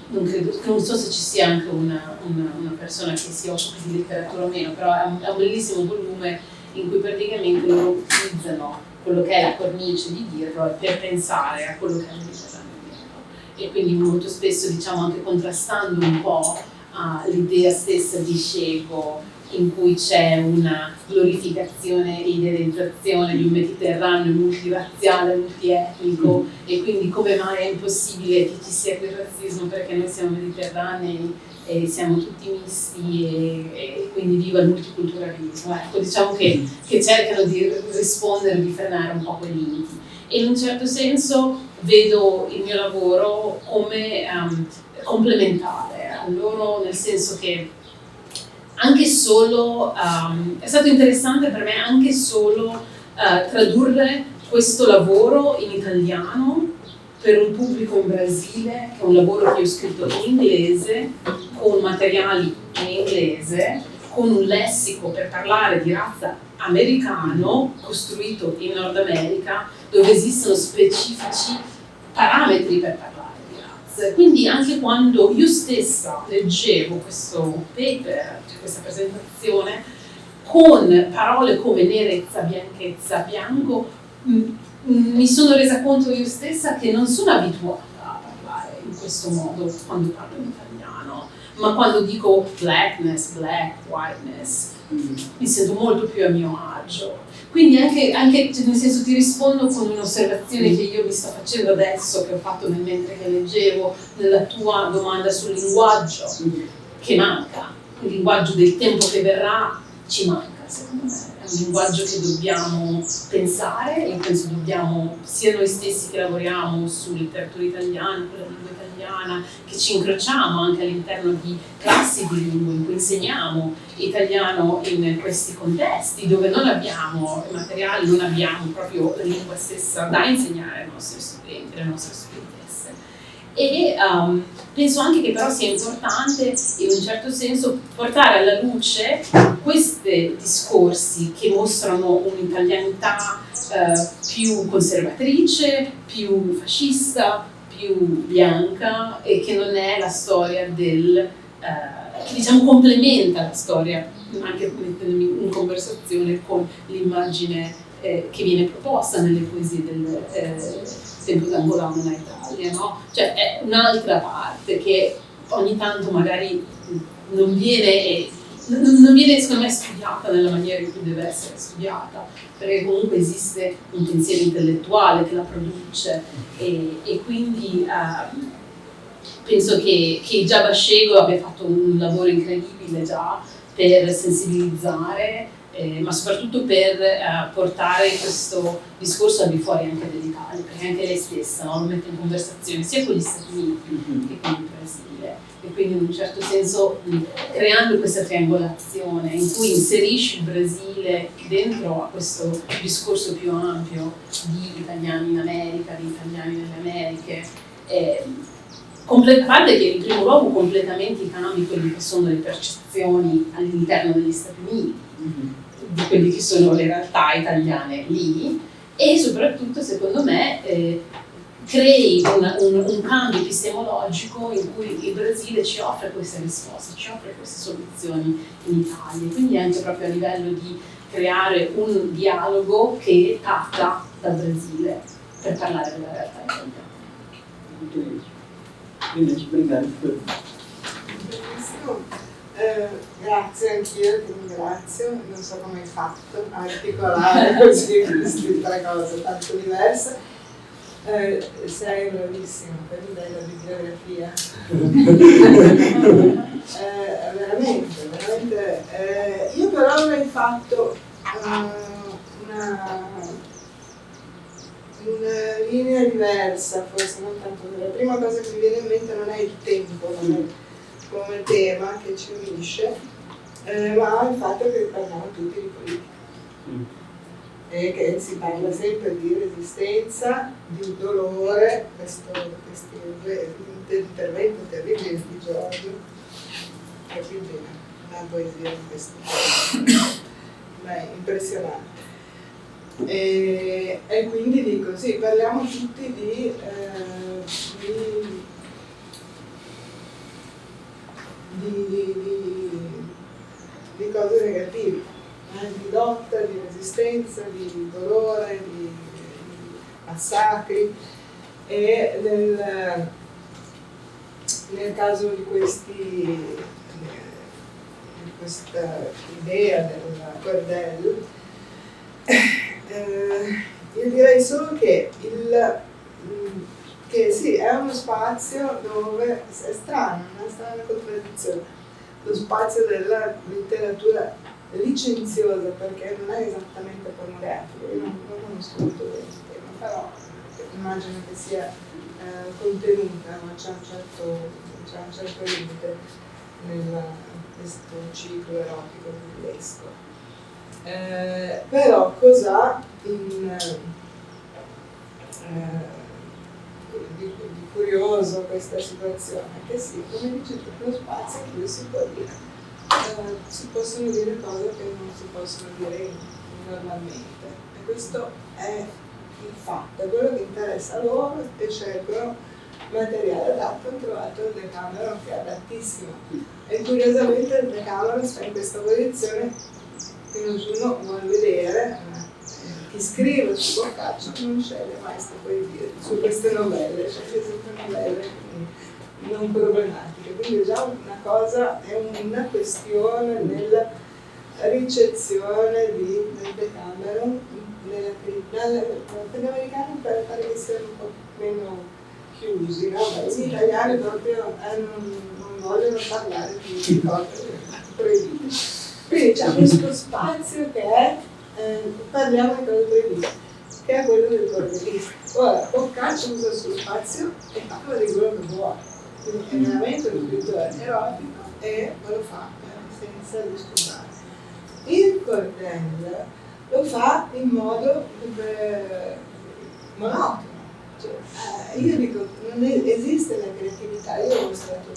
Non so se ci sia anche una persona che si occupi di letteratura o meno, però è un bellissimo volume in cui praticamente loro utilizzano quello che è la cornice di Gilroy per pensare a quello che è il Mediterraneo Nero. E quindi molto spesso, diciamo, anche contrastando un po' l'idea stessa di Scego, in cui c'è una glorificazione e idealizzazione di un Mediterraneo multirazziale, multietnico, e quindi come mai è impossibile che ci sia quel razzismo perché noi siamo mediterranei e siamo tutti misti e quindi viva il multiculturalismo. Ecco, diciamo che cercano di rispondere, di frenare un po' quei limiti. E in un certo senso vedo il mio lavoro come complementare a loro, nel senso che anche solo, è stato interessante per me anche solo tradurre questo lavoro in italiano per un pubblico in Brasile, che è un lavoro che ho scritto in inglese, con materiali in inglese, con un lessico per parlare di razza americano, costruito in Nord America, dove esistono specifici parametri per parlare di razza. Quindi anche quando io stessa leggevo questo paper, cioè questa presentazione, con parole come nerezza, bianchezza, bianco, mi sono resa conto io stessa che non sono abituata a parlare in questo modo quando parlo in italiano, ma quando dico blackness, black, whiteness, mi sento molto più a mio agio. Quindi anche nel senso, ti rispondo con un'osservazione che io mi sto facendo adesso, che ho fatto mentre che leggevo, nella tua domanda sul linguaggio, che manca. Il linguaggio del tempo che verrà ci manca, secondo me. È un linguaggio che dobbiamo pensare, e penso dobbiamo, sia noi stessi che lavoriamo su letteratura italiana, con la lingua italiana, che ci incrociamo anche all'interno di classi di lingua in cui insegniamo italiano in questi contesti dove non abbiamo materiali, non abbiamo proprio la lingua stessa da insegnare ai nostri studenti, alle nostre studentesse. E penso anche che però sia importante in un certo senso portare alla luce questi discorsi che mostrano un'italianità più conservatrice, più fascista, più bianca, e che non è la storia che diciamo complementa la storia, anche mettendomi in conversazione con l'immagine che viene proposta nelle poesie del tempo d'Angolano in Italia, no? Cioè è un'altra parte che ogni tanto magari non viene secondo me studiata nella maniera in cui deve essere studiata, perché comunque esiste un pensiero intellettuale che la produce, e quindi penso che già Bascego abbia fatto un lavoro incredibile già per sensibilizzare, ma soprattutto per portare questo discorso al di fuori anche dell'Italia. perché anche lei stessa, no, lo mette in conversazione sia con gli Stati Uniti che con il Brasile, e quindi in un certo senso creando questa triangolazione in cui inserisce il Brasile dentro a questo discorso più ampio di italiani in America, di italiani nelle Americhe, a parte che in primo luogo completamente i cambi, quelli che sono le percezioni all'interno degli Stati Uniti, di quelli che sono le realtà italiane lì, e soprattutto secondo me crei un cambio epistemologico in cui il Brasile ci offre queste risposte, ci offre queste soluzioni in Italia, quindi anche proprio a livello di creare un dialogo che parta dal Brasile per parlare della realtà italiana. Quindi, obrigado. Grazie, anch'io ti ringrazio, non so come hai fatto a articolare così queste tre cose tanto diverse. Sei bravissimo per della bibliografia. Veramente. Io però avrei fatto una linea diversa, forse non tanto. La prima cosa che mi viene in mente non è il tempo come tema che ci unisce, ma il fatto che parliamo tutti di politica. E che si parla sempre di resistenza, di dolore, questo intervento terribile di Giorgio, è quindi una poesia di questo tipo, ma è impressionante. E quindi dico, sì, parliamo tutti di cose negative. Di lotta, di resistenza, di dolore, di massacri, e nel caso di questa idea del bordello, io direi solo che sì, è uno spazio dove è strano, una strana contraddizione, lo spazio della letteratura licenziosa, perché non è esattamente pornografico, io non conosco molto bene il tema, però immagino che sia contenuta, ma c'è un certo limite in questo ciclo erotico tedesco. Però cos'ha di curioso questa situazione? Che sì, come dice tu, lo spazio in cui si può dire. Si possono dire cose che non si possono dire normalmente, e questo è il fatto, è quello che interessa a loro, e scelgono materiale adatto. Ho trovato il Decameron che è adattissimo, e curiosamente il Decameron sta in questa posizione che nessuno vuole vedere. Chi scrive su Boccaccio non sceglie mai su queste novelle, sceglie sempre novelle non problematiche, quindi già una cosa, è una questione nella ricezione del Decameron per gli americani, per fare che siano un po' meno chiusi, no? Ma gli italiani proprio non vogliono parlare di cose proibite. Quindi c'è questo spazio che è, parliamo di cose proibite, che è quello del bordellismo. Ora, Boccaccio usa il suo spazio e parla di quello che vuole. Quindi è veramente un scrittore erotico e lo fa senza disturbare. Il Cordel lo fa in modo monotono. Cioè, io dico, non esiste la creatività. Io ho mostrato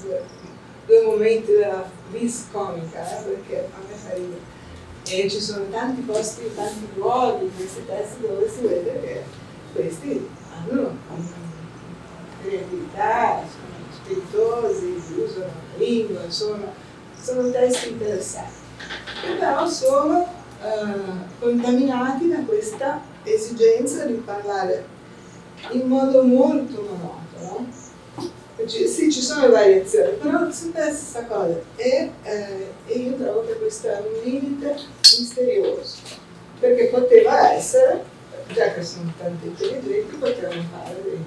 due momenti della vis comica, perché a me fa ridere. E ci sono tanti posti, tanti luoghi in questi testi dove si vede che questi hanno creatività, spiritosi, usano la lingua, sono testi interessanti, che però sono contaminati da questa esigenza di parlare in modo molto monotono. Sì, ci sono variazioni, però sempre la stessa cosa, e io trovo che questo è un limite misterioso, perché poteva essere, già che sono tanti intelligenti, potevano fare dei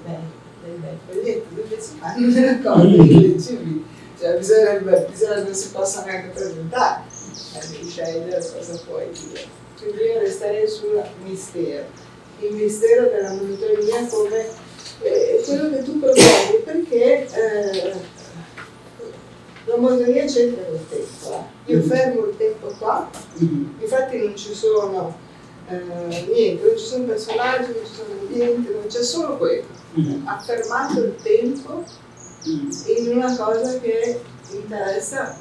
bei progetti dove si fanno delle cose illegibili, cioè bisogna non si possa neanche presentare, devi scegliere cosa puoi dire. Quindi io resterei sul mistero. il mistero della monotonia come quello che tu proponi, perché la monotonia c'entra col tempo. Io fermo il tempo qua, infatti non ci sono niente, non ci sono personaggi, non ci sono ambienti, non c'è solo quello. Ha fermato il tempo in una cosa che interessa,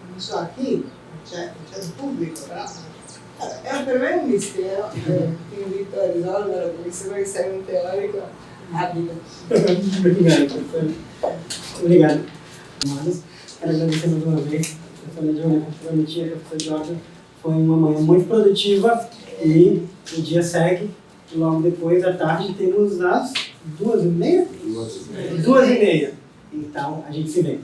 non so a chi, c'è il pubblico, no? Per me è un mistero, ti invito a risolverlo, perché sembra che sei un teorico abile. Obrigado. Mas, quero agradecer mais uma vez, professora Júlia, professora Mitia, professor Jorge. Foi uma manhã muito produtiva e o dia segue. Logo depois, à tarde, temos as 2h30? 2h30. Então, a gente se vê.